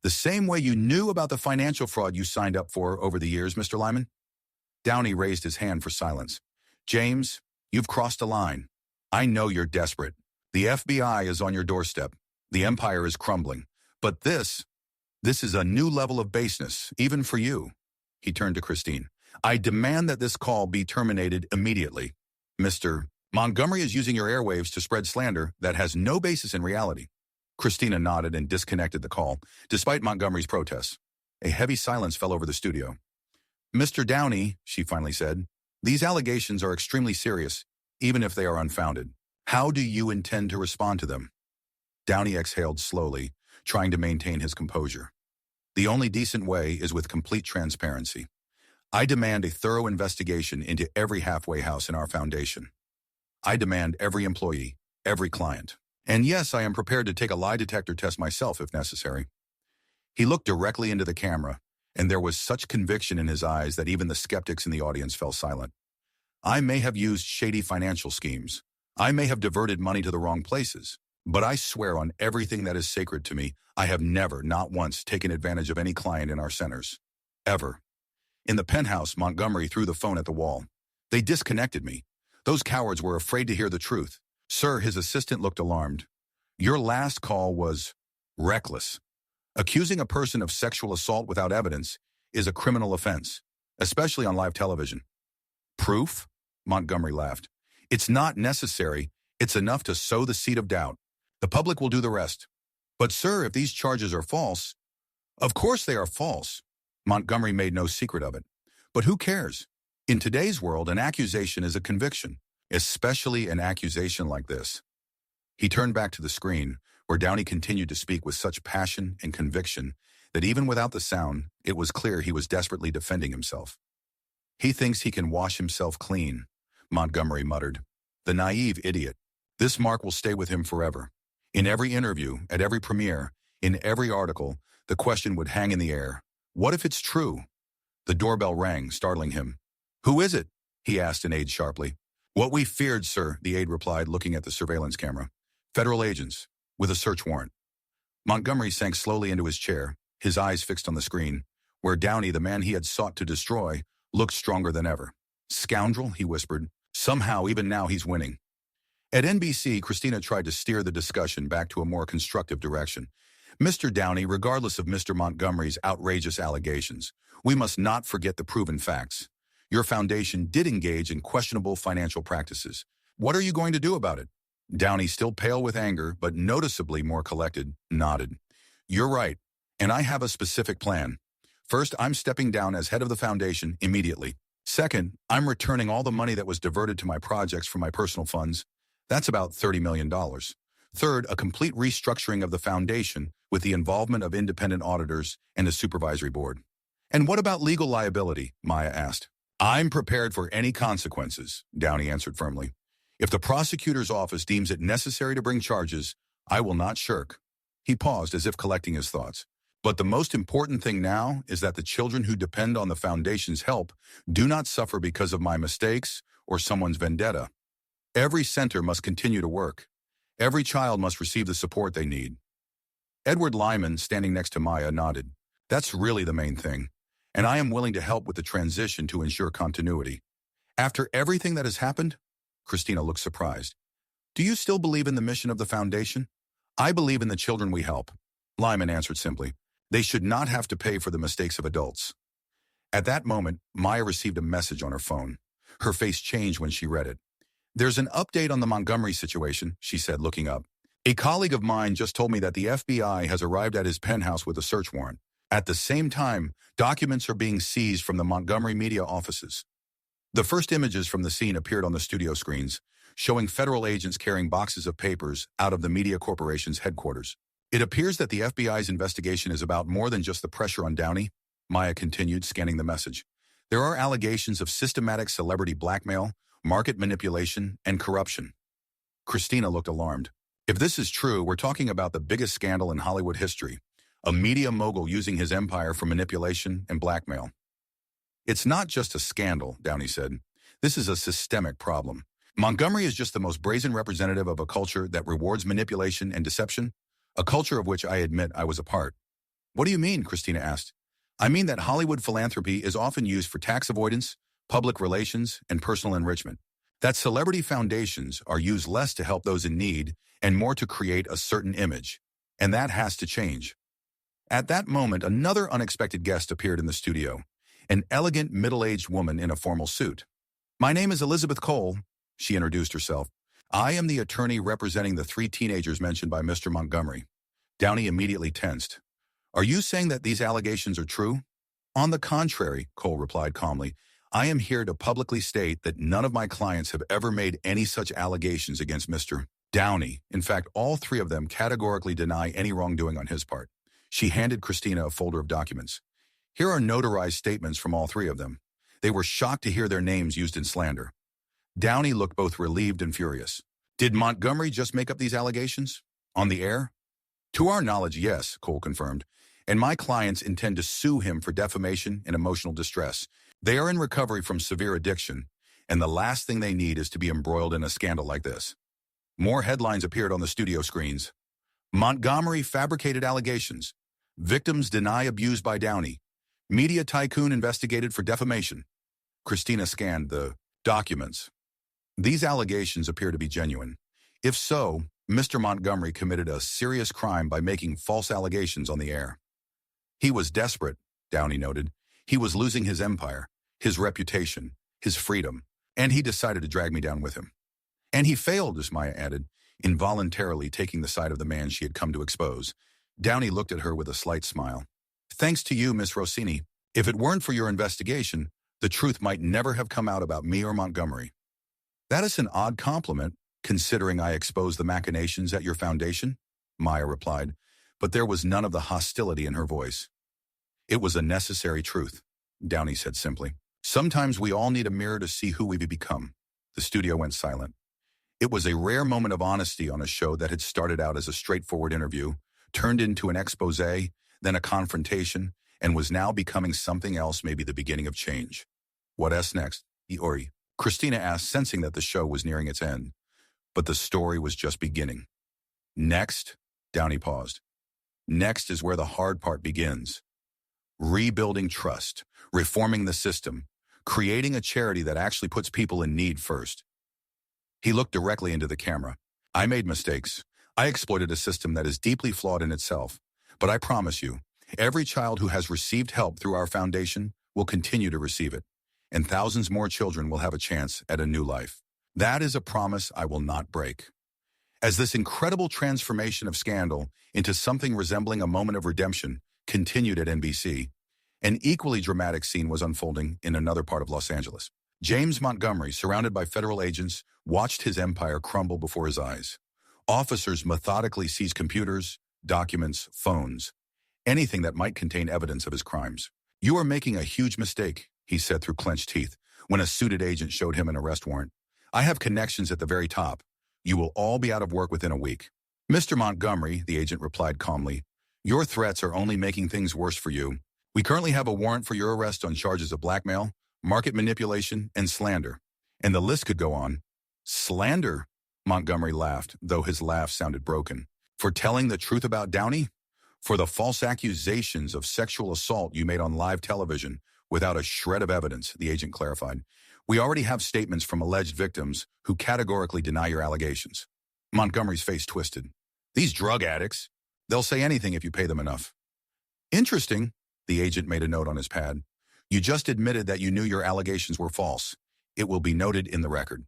"The same way you knew about the financial fraud you signed up for over the years, Mr. Lyman?" Downey raised his hand for silence. "James, you've crossed a line. I know you're desperate. The FBI is on your doorstep. The empire is crumbling. But this is a new level of baseness, even for you." He turned to Christine. "I demand that this call be terminated immediately. Mr. Montgomery is using your airwaves to spread slander that has no basis in reality." Christina nodded and disconnected the call, despite Montgomery's protests. A heavy silence fell over the studio. "Mr. Downey," she finally said, "these allegations are extremely serious, even if they are unfounded. How do you intend to respond to them?" Downey exhaled slowly, trying to maintain his composure. "The only decent way is with complete transparency. I demand a thorough investigation into every halfway house in our foundation. I demand every employee, every client, And yes, I am prepared to take a lie detector test myself if necessary. He looked directly into the camera, and there was such conviction in his eyes that even the skeptics in the audience fell silent. I may have used shady financial schemes. I may have diverted money to the wrong places. But I swear on everything that is sacred to me, I have never, not once, taken advantage of any client in our centers. Ever. In the penthouse, Montgomery threw the phone at the wall. They disconnected me. Those cowards were afraid to hear the truth. Sir, his assistant looked alarmed. Your last call was reckless. Accusing a person of sexual assault without evidence is a criminal offense, especially on live television. Proof? Montgomery laughed. It's not necessary. It's enough to sow the seed of doubt. The public will do the rest. But sir, if these charges are false, of course they are false. Montgomery made no secret of it. But who cares? In today's world, an accusation is a conviction, especially an accusation like this. He turned back to the screen, where Downey continued to speak with such passion and conviction that even without the sound, it was clear he was desperately defending himself. He thinks he can wash himself clean, Montgomery muttered. The naive idiot. This mark will stay with him forever. In every interview, at every premiere, in every article, the question would hang in the air. What if it's true? The doorbell rang, startling him. Who is it? He asked an aide sharply. What we feared, sir, the aide replied, looking at the surveillance camera. Federal agents, with a search warrant. Montgomery sank slowly into his chair, his eyes fixed on the screen, where Downey, the man he had sought to destroy, looked stronger than ever. Scoundrel, he whispered. Somehow, even now, he's winning. At NBC, Christina tried to steer the discussion back to a more constructive direction. Mr. Downey, regardless of Mr. Montgomery's outrageous allegations, we must not forget the proven facts. Your foundation did engage in questionable financial practices. What are you going to do about it? Downey, still pale with anger, but noticeably more collected, nodded. You're right, and I have a specific plan. First, I'm stepping down as head of the foundation immediately. Second, I'm returning all the money that was diverted to my projects from my personal funds. That's about $30 million. Third, a complete restructuring of the foundation with the involvement of independent auditors and a supervisory board. And what about legal liability? Maya asked. I'm prepared for any consequences, Downey answered firmly. If the prosecutor's office deems it necessary to bring charges, I will not shirk. He paused as if collecting his thoughts. But the most important thing now is that the children who depend on the foundation's help do not suffer because of my mistakes or someone's vendetta. Every center must continue to work. Every child must receive the support they need. Edward Lyman, standing next to Maya, nodded. That's really the main thing. And I am willing to help with the transition to ensure continuity. After everything that has happened? Christina looked surprised. Do you still believe in the mission of the foundation? I believe in the children we help. Lyman answered simply. They should not have to pay for the mistakes of adults. At that moment, Maya received a message on her phone. Her face changed when she read it. There's an update on the Montgomery situation, she said, looking up. A colleague of mine just told me that the FBI has arrived at his penthouse with a search warrant. At the same time, documents are being seized from the Montgomery media offices. The first images from the scene appeared on the studio screens, showing federal agents carrying boxes of papers out of the media corporation's headquarters. It appears that the FBI's investigation is about more than just the pressure on Downey, Maya continued, scanning the message. There are allegations of systematic celebrity blackmail, market manipulation, and corruption. Christina looked alarmed. If this is true, we're talking about the biggest scandal in Hollywood history, a media mogul using his empire for manipulation and blackmail. It's not just a scandal, Downey said. This is a systemic problem. Montgomery is just the most brazen representative of a culture that rewards manipulation and deception, a culture of which I admit I was a part. What do you mean? Christina asked. I mean that Hollywood philanthropy is often used for tax avoidance, public relations, and personal enrichment. That celebrity foundations are used less to help those in need and more to create a certain image. And that has to change. At that moment, another unexpected guest appeared in the studio, an elegant middle-aged woman in a formal suit. My name is Elizabeth Cole, she introduced herself. I am the attorney representing the 3 teenagers mentioned by Mr. Montgomery. Downey immediately tensed. Are you saying that these allegations are true? On the contrary, Cole replied calmly, I am here to publicly state that none of my clients have ever made any such allegations against Mr. Downey. In fact, all 3 of them categorically deny any wrongdoing on his part. She handed Christina a folder of documents. Here are notarized statements from all 3 of them. They were shocked to hear their names used in slander. Downey looked both relieved and furious. Did Montgomery just make up these allegations? On the air? To our knowledge, yes, Cole confirmed. And my clients intend to sue him for defamation and emotional distress. They are in recovery from severe addiction, and the last thing they need is to be embroiled in a scandal like this. More headlines appeared on the studio screens. Montgomery fabricated allegations. Victims deny abuse by Downey. Media tycoon investigated for defamation. Christina scanned the documents. These allegations appear to be genuine. If so, Mr. Montgomery committed a serious crime by making false allegations on the air. He was desperate, Downey noted. He was losing his empire, his reputation, his freedom, and he decided to drag me down with him. And he failed, as Maya added, involuntarily taking the side of the man she had come to expose. Downey looked at her with a slight smile. Thanks to you, Miss Rossini. If it weren't for your investigation, the truth might never have come out about me or Montgomery. That is an odd compliment, considering I exposed the machinations at your foundation, Maya replied, but there was none of the hostility in her voice. It was a necessary truth, Downey said simply. Sometimes we all need a mirror to see who we've become. The studio went silent. It was a rare moment of honesty on a show that had started out as a straightforward interview, turned into an expose, then a confrontation, and was now becoming something else, maybe the beginning of change. What else next? Iori. Christina asked, sensing that the show was nearing its end. But the story was just beginning. Next, Downey paused. Next is where the hard part begins. Rebuilding trust, reforming the system, creating a charity that actually puts people in need first. He looked directly into the camera. I made mistakes. I exploited a system that is deeply flawed in itself. But I promise you, every child who has received help through our foundation will continue to receive it. And thousands more children will have a chance at a new life. That is a promise I will not break. As this incredible transformation of scandal into something resembling a moment of redemption continued at NBC, an equally dramatic scene was unfolding in another part of Los Angeles. James Montgomery, surrounded by federal agents, watched his empire crumble before his eyes. Officers methodically seized computers, documents, phones, anything that might contain evidence of his crimes. You are making a huge mistake, he said through clenched teeth, when a suited agent showed him an arrest warrant. I have connections at the very top. You will all be out of work within a week. Mr. Montgomery, the agent replied calmly, your threats are only making things worse for you. We currently have a warrant for your arrest on charges of blackmail, market manipulation, and slander. And the list could go on. Slander? Montgomery laughed, though his laugh sounded broken. For telling the truth about Downey? For the false accusations of sexual assault you made on live television without a shred of evidence, the agent clarified. We already have statements from alleged victims who categorically deny your allegations. Montgomery's face twisted. These drug addicts, they'll say anything if you pay them enough. Interesting, the agent made a note on his pad. You just admitted that you knew your allegations were false. It will be noted in the record.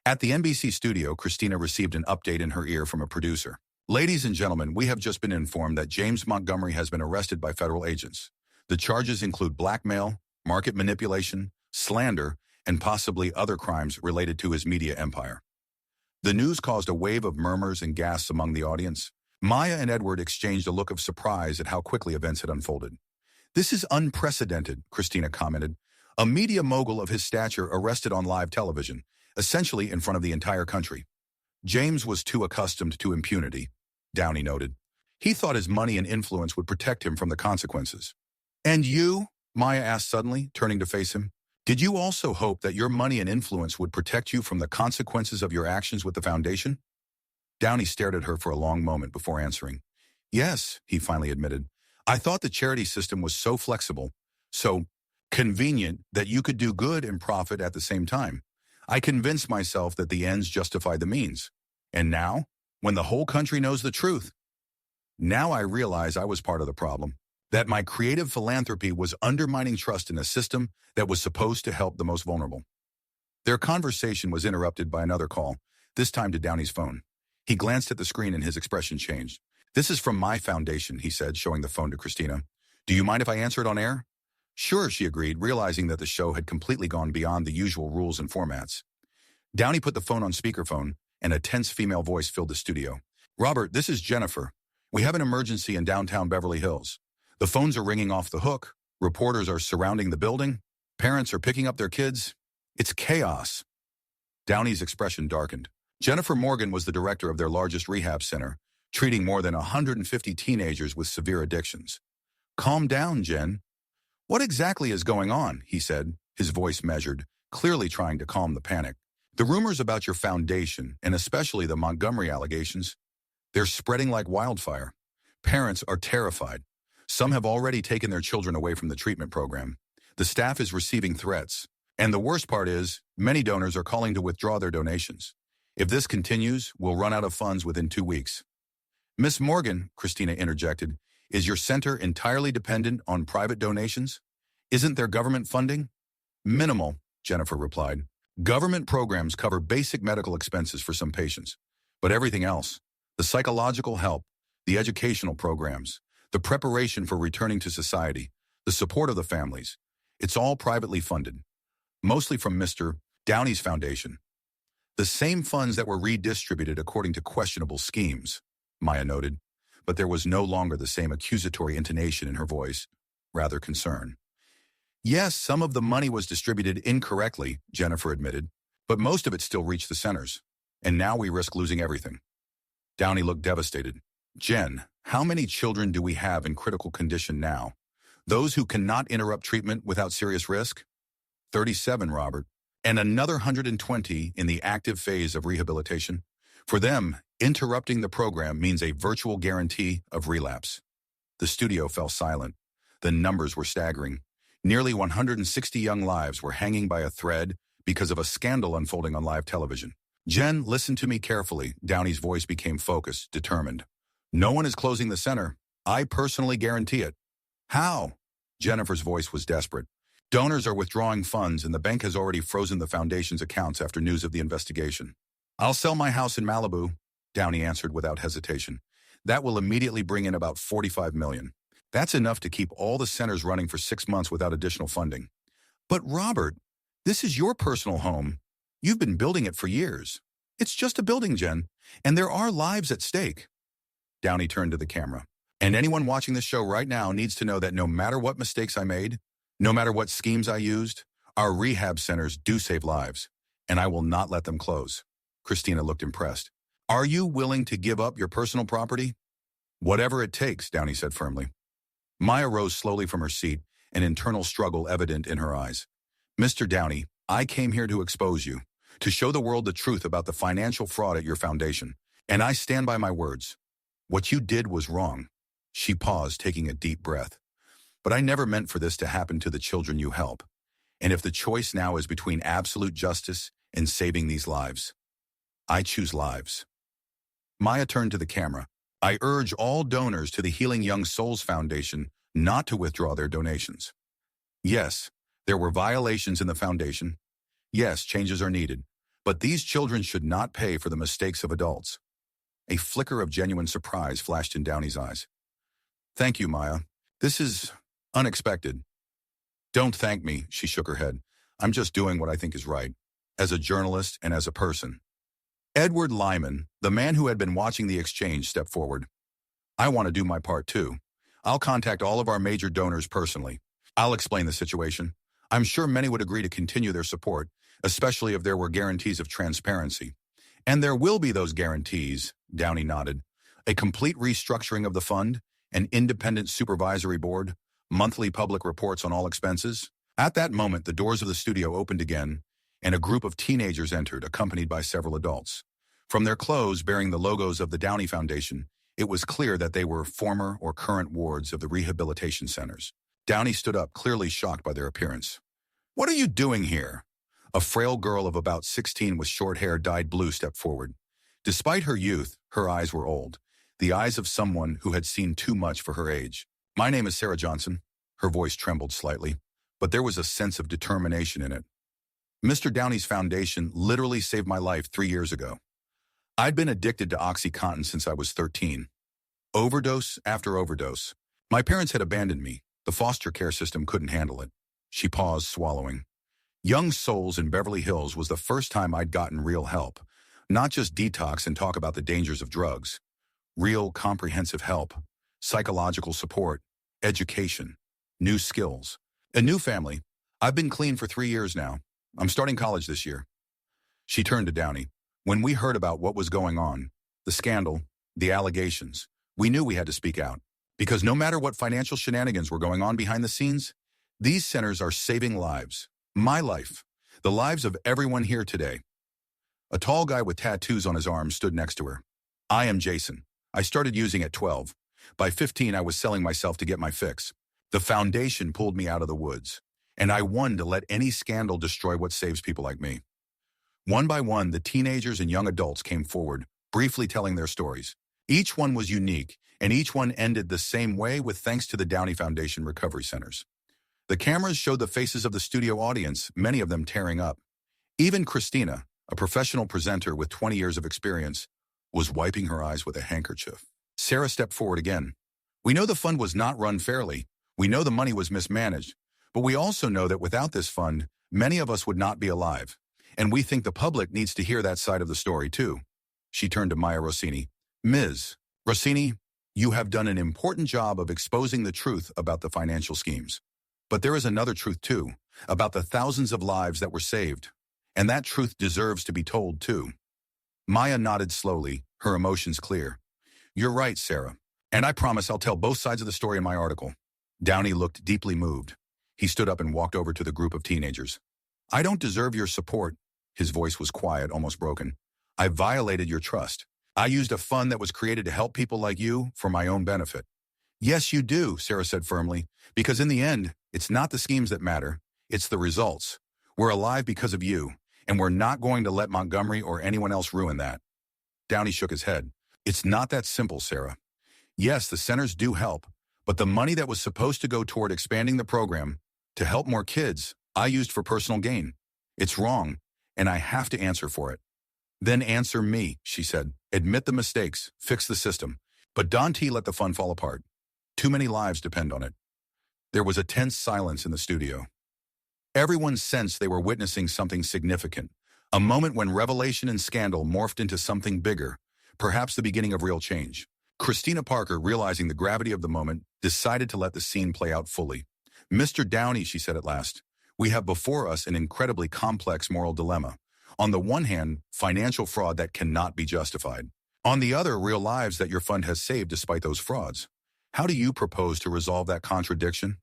At the NBC studio, Christina received an update in her ear from a producer. Ladies and gentlemen, we have just been informed that James Montgomery has been arrested by federal agents. The charges include blackmail, market manipulation, slander, and possibly other crimes related to his media empire. The news caused a wave of murmurs and gasps among the audience. Maya and Edward exchanged a look of surprise at how quickly events had unfolded. This is unprecedented, Christina commented. A media mogul of his stature arrested on live television, essentially in front of the entire country. James was too accustomed to impunity, Downey noted. He thought his money and influence would protect him from the consequences. And you? Maya asked suddenly, turning to face him. Did you also hope that your money and influence would protect you from the consequences of your actions with the foundation? Downey stared at her for a long moment before answering. Yes, he finally admitted. I thought the charity system was so flexible, so convenient that you could do good and profit at the same time. I convinced myself that the ends justify the means. And now, when the whole country knows the truth, now I realize I was part of the problem. That my creative philanthropy was undermining trust in a system that was supposed to help the most vulnerable. Their conversation was interrupted by another call, this time to Downey's phone. He glanced at the screen and his expression changed. This is from my foundation, he said, showing the phone to Christina. Do you mind if I answer it on air? Sure, she agreed, realizing that the show had completely gone beyond the usual rules and formats. Downey put the phone on speakerphone, and a tense female voice filled the studio. Robert, this is Jennifer. We have an emergency in downtown Beverly Hills. The phones are ringing off the hook. Reporters are surrounding the building. Parents are picking up their kids. It's chaos. Downey's expression darkened. Jennifer Morgan was the director of their largest rehab center, treating more than 150 teenagers with severe addictions. "Calm down, Jen. What exactly is going on?" he said, his voice measured, clearly trying to calm the panic. "The rumors about your foundation, and especially the Montgomery allegations, they're spreading like wildfire. Parents are terrified. Some have already taken their children away from the treatment program. The staff is receiving threats. And the worst part is, many donors are calling to withdraw their donations. If this continues, we'll run out of funds within 2 weeks." "Miss Morgan," Christina interjected, "is your center entirely dependent on private donations? Isn't there government funding?" "Minimal," Jennifer replied. "Government programs cover basic medical expenses for some patients. But everything else, the psychological help, the educational programs, the preparation for returning to society, the support of the families, it's all privately funded. Mostly from Mr. Downey's foundation. The same funds that were redistributed according to questionable schemes," Maya noted, but there was no longer the same accusatory intonation in her voice, rather concern. "Yes, some of the money was distributed incorrectly," Jennifer admitted, "but most of it still reached the centers. And now we risk losing everything." Downey looked devastated. "Jen, how many children do we have in critical condition now? Those who cannot interrupt treatment without serious risk?" 37, Robert. "And another 120 in the active phase of rehabilitation. For them, interrupting the program means a virtual guarantee of relapse." The studio fell silent. The numbers were staggering. Nearly 160 young lives were hanging by a thread because of a scandal unfolding on live television. "Jen, listen to me carefully." Downey's voice became focused, determined. "No one is closing the center. I personally guarantee it." "How?" Jennifer's voice was desperate. "Donors are withdrawing funds and the bank has already frozen the foundation's accounts after news of the investigation." "I'll sell my house in Malibu," Downey answered without hesitation. "That will immediately bring in about $45 million. That's enough to keep all the centers running for 6 months without additional funding." "But Robert, this is your personal home. You've been building it for years." "It's just a building, Jen, and there are lives at stake." Downey turned to the camera. "And anyone watching this show right now needs to know that no matter what mistakes I made, no matter what schemes I used, our rehab centers do save lives, and I will not let them close." Christina looked impressed. "Are you willing to give up your personal property?" "Whatever it takes," Downey said firmly. Maya rose slowly from her seat, an internal struggle evident in her eyes. "Mr. Downey, I came here to expose you, to show the world the truth about the financial fraud at your foundation, and I stand by my words. What you did was wrong." She paused, taking a deep breath. "But I never meant for this to happen to the children you help. And if the choice now is between absolute justice and saving these lives, I choose lives." Maya turned to the camera. "I urge all donors to the Healing Young Souls Foundation not to withdraw their donations. Yes, there were violations in the foundation. Yes, changes are needed. But these children should not pay for the mistakes of adults." A flicker of genuine surprise flashed in Downey's eyes. "Thank you, Maya. This is unexpected." "Don't thank me," she shook her head. "I'm just doing what I think is right, as a journalist and as a person." Edward Lyman, the man who had been watching the exchange, stepped forward. "I want to do my part too. I'll contact all of our major donors personally. I'll explain the situation. I'm sure many would agree to continue their support, especially if there were guarantees of transparency." "And there will be those guarantees," Downey nodded. "A complete restructuring of the fund, an independent supervisory board, monthly public reports on all expenses." At that moment, the doors of the studio opened again, and a group of teenagers entered, accompanied by several adults. From their clothes bearing the logos of the Downey Foundation, it was clear that they were former or current wards of the rehabilitation centers. Downey stood up, clearly shocked by their appearance. "What are you doing here?" A frail girl of about 16 with short hair dyed blue stepped forward. Despite her youth, her eyes were old, the eyes of someone who had seen too much for her age. "My name is Sarah Johnson." Her voice trembled slightly, but there was a sense of determination in it. "Mr. Downey's foundation literally saved my life 3 years ago. I'd been addicted to OxyContin since I was 13. Overdose after overdose. My parents had abandoned me. The foster care system couldn't handle it." She paused, swallowing. Young Souls in Beverly Hills was the first time I'd gotten real help. Not just detox and talk about the dangers of drugs. Real, comprehensive help. Psychological support. Education. New skills. A new family. I've been clean for 3 years now. I'm starting college this year." She turned to Downey. When we heard about what was going on, the scandal, the allegations, we knew we had to speak out. Because no matter what financial shenanigans were going on behind the scenes, these centers are saving lives. My life. The lives of everyone here today. A tall guy with tattoos on his arms stood next to her. I am Jason. I started using at 12. By 15, I was selling myself to get my fix. The foundation pulled me out of the woods. And I won to let any scandal destroy what saves people like me. One by one, the teenagers and young adults came forward, briefly telling their stories. Each one was unique, and each one ended the same way with thanks to the Downey Foundation Recovery Centers. The cameras showed the faces of the studio audience, many of them tearing up. Even Christina, a professional presenter with 20 years of experience, was wiping her eyes with a handkerchief. Sarah stepped forward again. We know the fund was not run fairly. We know the money was mismanaged. But we also know that without this fund, many of us would not be alive. And we think the public needs to hear that side of the story too. She turned to Maya Rossini. Ms. Rossini, you have done an important job of exposing the truth about the financial schemes. But there is another truth too, about the thousands of lives that were saved. And that truth deserves to be told too. Maya nodded slowly, her emotions clear. You're right, Sarah. And I promise I'll tell both sides of the story in my article. Downey looked deeply moved. He stood up and walked over to the group of teenagers. I don't deserve your support. His voice was quiet, almost broken. I violated your trust. I used a fund that was created to help people like you for my own benefit. Yes, you do, Sarah said firmly, because in the end, it's not the schemes that matter. It's the results. We're alive because of you, and we're not going to let Montgomery or anyone else ruin that. Downey shook his head. It's not that simple, Sarah. Yes, the centers do help, but the money that was supposed to go toward expanding the program to help more kids, I used for personal gain. It's wrong, and I have to answer for it. Then answer me, she said. Admit the mistakes, fix the system. But Dante let the fund fall apart. Too many lives depend on it. There was a tense silence in the studio. Everyone sensed they were witnessing something significant, a moment when revelation and scandal morphed into something bigger, perhaps the beginning of real change. Christina Parker, realizing the gravity of the moment, decided to let the scene play out fully. Mr. Downey, she said at last, we have before us an incredibly complex moral dilemma. On the one hand, financial fraud that cannot be justified. On the other, real lives that your fund has saved despite those frauds. How do you propose to resolve that contradiction?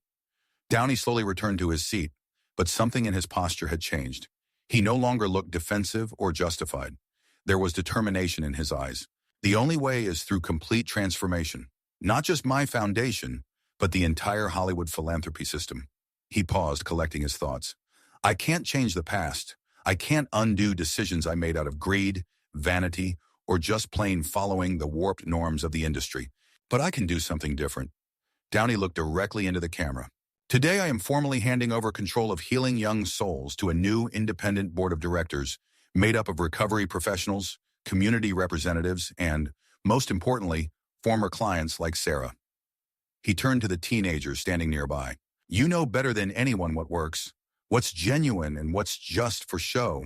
Downey slowly returned to his seat, but something in his posture had changed. He no longer looked defensive or justified. There was determination in his eyes. The only way is through complete transformation. Not just my foundation, but the entire Hollywood philanthropy system. He paused, collecting his thoughts. I can't change the past. I can't undo decisions I made out of greed, vanity, or just plain following the warped norms of the industry. But I can do something different. Downey looked directly into the camera. Today I am formally handing over control of healing young souls to a new independent board of directors made up of recovery professionals, community representatives, and, most importantly, former clients like Sarah. He turned to the teenagers standing nearby. You know better than anyone what works, what's genuine and what's just for show.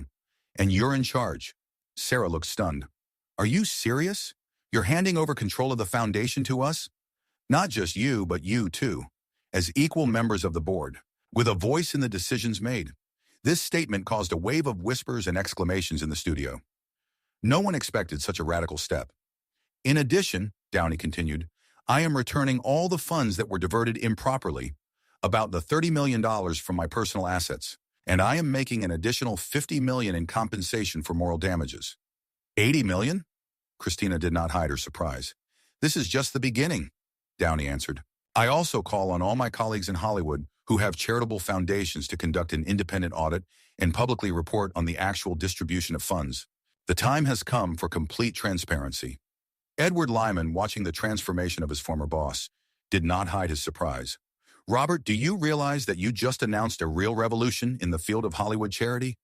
And you're in charge. Sarah looked stunned. Are you serious? You're handing over control of the foundation to us? Not just you, but you too, as equal members of the board, with a voice in the decisions made. This statement caused a wave of whispers and exclamations in the studio. No one expected such a radical step. In addition, Downey continued, I am returning all the funds that were diverted improperly, about the $30 million from my personal assets, and I am making an additional $50 million in compensation for moral damages. $80 million? Christina did not hide her surprise. This is just the beginning, Downey answered. I also call on all my colleagues in Hollywood who have charitable foundations to conduct an independent audit and publicly report on the actual distribution of funds. The time has come for complete transparency. Edward Lyman, watching the transformation of his former boss, did not hide his surprise. Robert, do you realize that you just announced a real revolution in the field of Hollywood charity?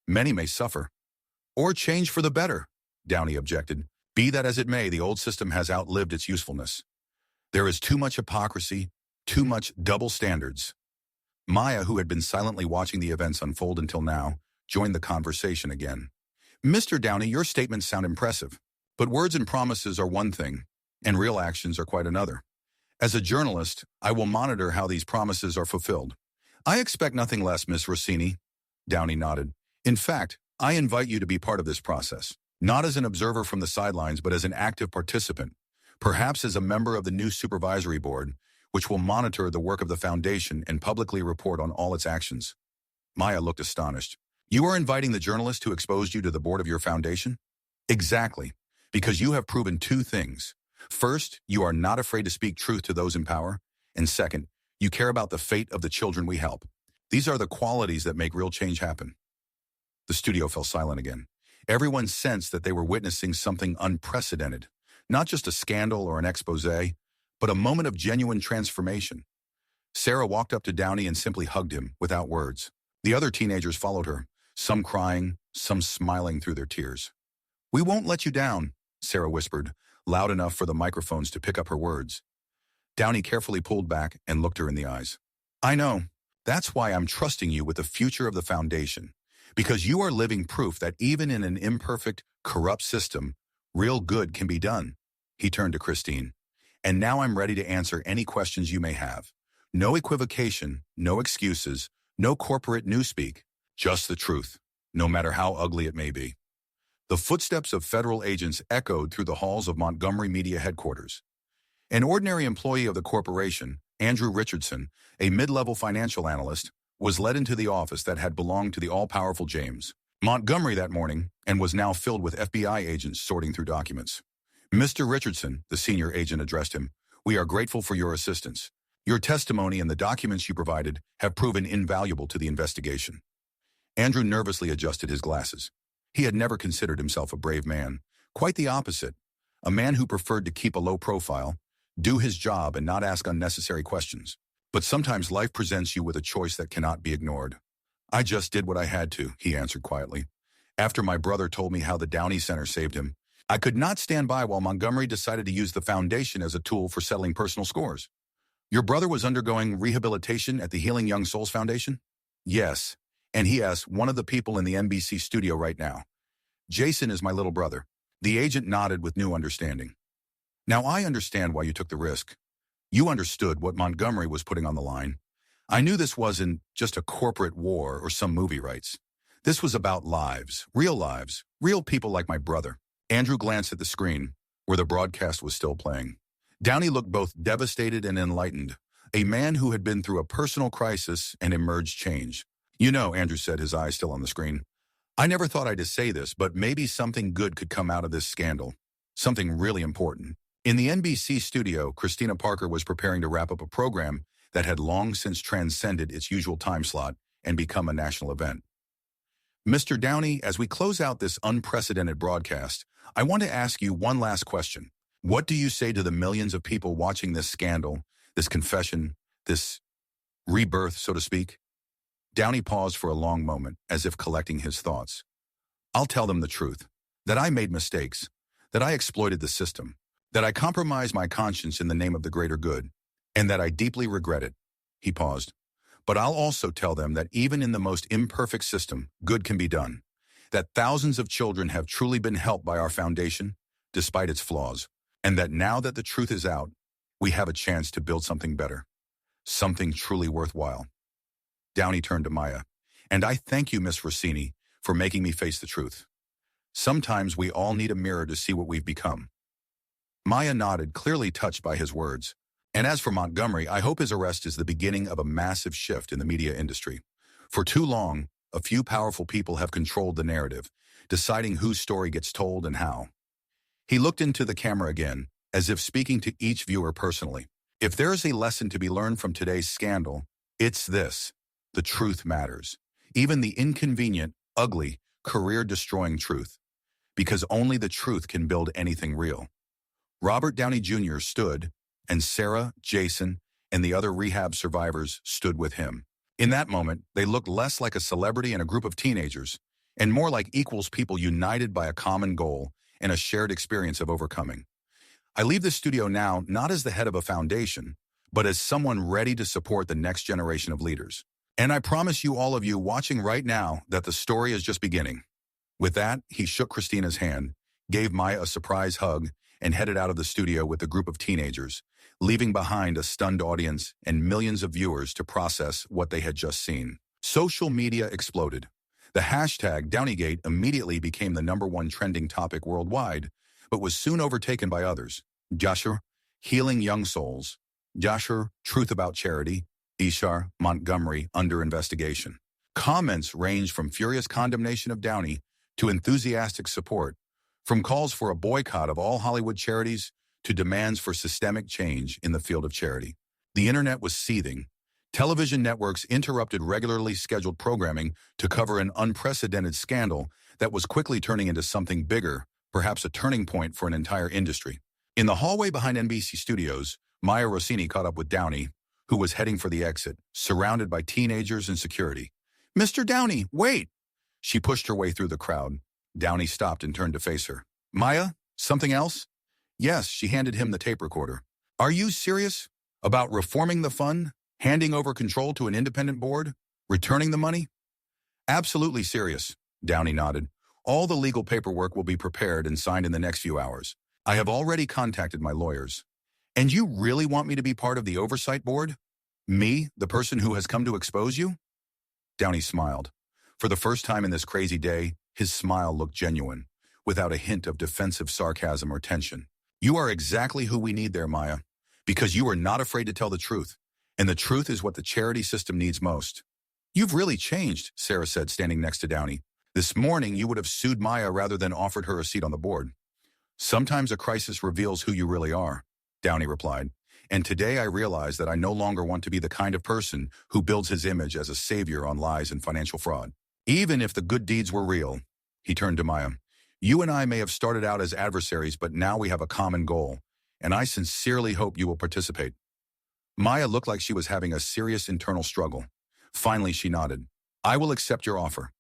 Many may suffer. Or change for the better, Downey objected. Be that as it may, the old system has outlived its usefulness. There is too much hypocrisy, too much double standards. Maya, who had been silently watching the events unfold until now, joined the conversation again. Mr. Downey, your statements sound impressive, but words and promises are one thing, and real actions are quite another. As a journalist, I will monitor how these promises are fulfilled. I expect nothing less, Miss Rossini. Downey nodded. In fact, I invite you to be part of this process. Not as an observer from the sidelines, but as an active participant, perhaps as a member of the new supervisory board, which will monitor the work of the foundation and publicly report on all its actions. Maya looked astonished. You are inviting the journalist who exposed you to the board of your foundation? Exactly, because you have proven two things. First, you are not afraid to speak truth to those in power, and second, you care about the fate of the children we help. These are the qualities that make real change happen. The studio fell silent again. Everyone sensed that they were witnessing something unprecedented, not just a scandal or an expose, but a moment of genuine transformation. Sarah walked up to Downey and simply hugged him without words. The other teenagers followed her, some crying, some smiling through their tears. We won't let you down, Sarah whispered, loud enough for the microphones to pick up her words. Downey carefully pulled back and looked her in the eyes. I know. That's why I'm trusting you with the future of the foundation, because you are living proof that even in an imperfect, corrupt system, real good can be done. He turned to Christine. And now I'm ready to answer any questions you may have. No equivocation, no excuses, no corporate newspeak, just the truth, no matter how ugly it may be. The footsteps of federal agents echoed through the halls of Montgomery Media headquarters. An ordinary employee of the corporation, Andrew Richardson, a mid-level financial analyst, was led into the office that had belonged to the all-powerful James Montgomery that morning and was now filled with FBI agents sorting through documents. Mr. Richardson, the senior agent addressed him, we are grateful for your assistance. Your testimony and the documents you provided have proven invaluable to the investigation. Andrew nervously adjusted his glasses. He had never considered himself a brave man. Quite the opposite. A man who preferred to keep a low profile, do his job and not ask unnecessary questions. But sometimes life presents you with a choice that cannot be ignored. I just did what I had to, he answered quietly. After my brother told me how the Downey Center saved him, I could not stand by while Montgomery decided to use the foundation as a tool for settling personal scores. Your brother was undergoing rehabilitation at the Healing Young Souls Foundation? Yes, and he has one of the people in the NBC studio right now. Jason is my little brother. The agent nodded with new understanding. Now I understand why you took the risk. You understood what Montgomery was putting on the line. I knew this wasn't just a corporate war or some movie rights. This was about lives, real people like my brother. Andrew glanced at the screen, where the broadcast was still playing. Downey looked both devastated and enlightened, a man who had been through a personal crisis and emerged changed. You know, Andrew said, his eyes still on the screen, I never thought I'd say this, but maybe something good could come out of this scandal. Something really important. In the NBC studio, Christina Parker was preparing to wrap up a program that had long since transcended its usual time slot and become a national event. Mr. Downey, as we close out this unprecedented broadcast, I want to ask you one last question. What do you say to the millions of people watching this scandal, this confession, this rebirth, so to speak? Downey paused for a long moment, as if collecting his thoughts. I'll tell them the truth, that I made mistakes, that I exploited the system, that I compromised my conscience in the name of the greater good, and that I deeply regret it. He paused. But I'll also tell them that even in the most imperfect system, good can be done, that thousands of children have truly been helped by our foundation, despite its flaws, and that now that the truth is out, we have a chance to build something better, something truly worthwhile. Downey turned to Maya. And I thank you, Miss Rossini, for making me face the truth. Sometimes we all need a mirror to see what we've become. Maya nodded, clearly touched by his words. And as for Montgomery, I hope his arrest is the beginning of a massive shift in the media industry. For too long, a few powerful people have controlled the narrative, deciding whose story gets told and how. He looked into the camera again, as if speaking to each viewer personally. If there is a lesson to be learned from today's scandal, it's this. The truth matters. Even the inconvenient, ugly, career-destroying truth. Because only the truth can build anything real. Robert Downey Jr. stood, and Sarah, Jason, and the other rehab survivors stood with him. In that moment, they looked less like a celebrity and a group of teenagers, and more like equals, people united by a common goal and a shared experience of overcoming. I leave the studio now not as the head of a foundation, but as someone ready to support the next generation of leaders. And I promise you, all of you watching right now, that the story is just beginning. With that, he shook Christina's hand, gave Maya a surprise hug, and headed out of the studio with a group of teenagers, leaving behind a stunned audience and millions of viewers to process what they had just seen. Social media exploded. The hashtag Downeygate immediately became the #1 trending topic worldwide, but was soon overtaken by others. Joshua, healing young souls. Joshua, truth about charity. Ishar, Montgomery, under investigation. Comments ranged from furious condemnation of Downey to enthusiastic support, from calls for a boycott of all Hollywood charities to demands for systemic change in the field of charity. The internet was seething. Television networks interrupted regularly scheduled programming to cover an unprecedented scandal that was quickly turning into something bigger, perhaps a turning point for an entire industry. In the hallway behind NBC Studios, Maya Rossini caught up with Downey, who was heading for the exit, surrounded by teenagers and security. "Mr. Downey, wait!" She pushed her way through the crowd. Downey stopped and turned to face her. "Maya, something else?" "Yes," she handed him the tape recorder. "Are you serious? About reforming the fund? Handing over control to an independent board? Returning the money?" "Absolutely serious," Downey nodded. "All the legal paperwork will be prepared and signed in the next few hours. I have already contacted my lawyers." "And you really want me to be part of the oversight board? Me, the person who has come to expose you?" Downey smiled. For the first time in this crazy day, his smile looked genuine, without a hint of defensive sarcasm or tension. "You are exactly who we need there, Maya, because you are not afraid to tell the truth. And the truth is what the charity system needs most." "You've really changed," Sarah said, standing next to Downey. "This morning, you would have sued Maya rather than offered her a seat on the board." "Sometimes a crisis reveals who you really are," Downey replied. "And today I realize that I no longer want to be the kind of person who builds his image as a savior on lies and financial fraud. Even if the good deeds were real." He turned to Maya. "You and I may have started out as adversaries, but now we have a common goal, and I sincerely hope you will participate." Maya looked like she was having a serious internal struggle. Finally, she nodded. "I will accept your offer."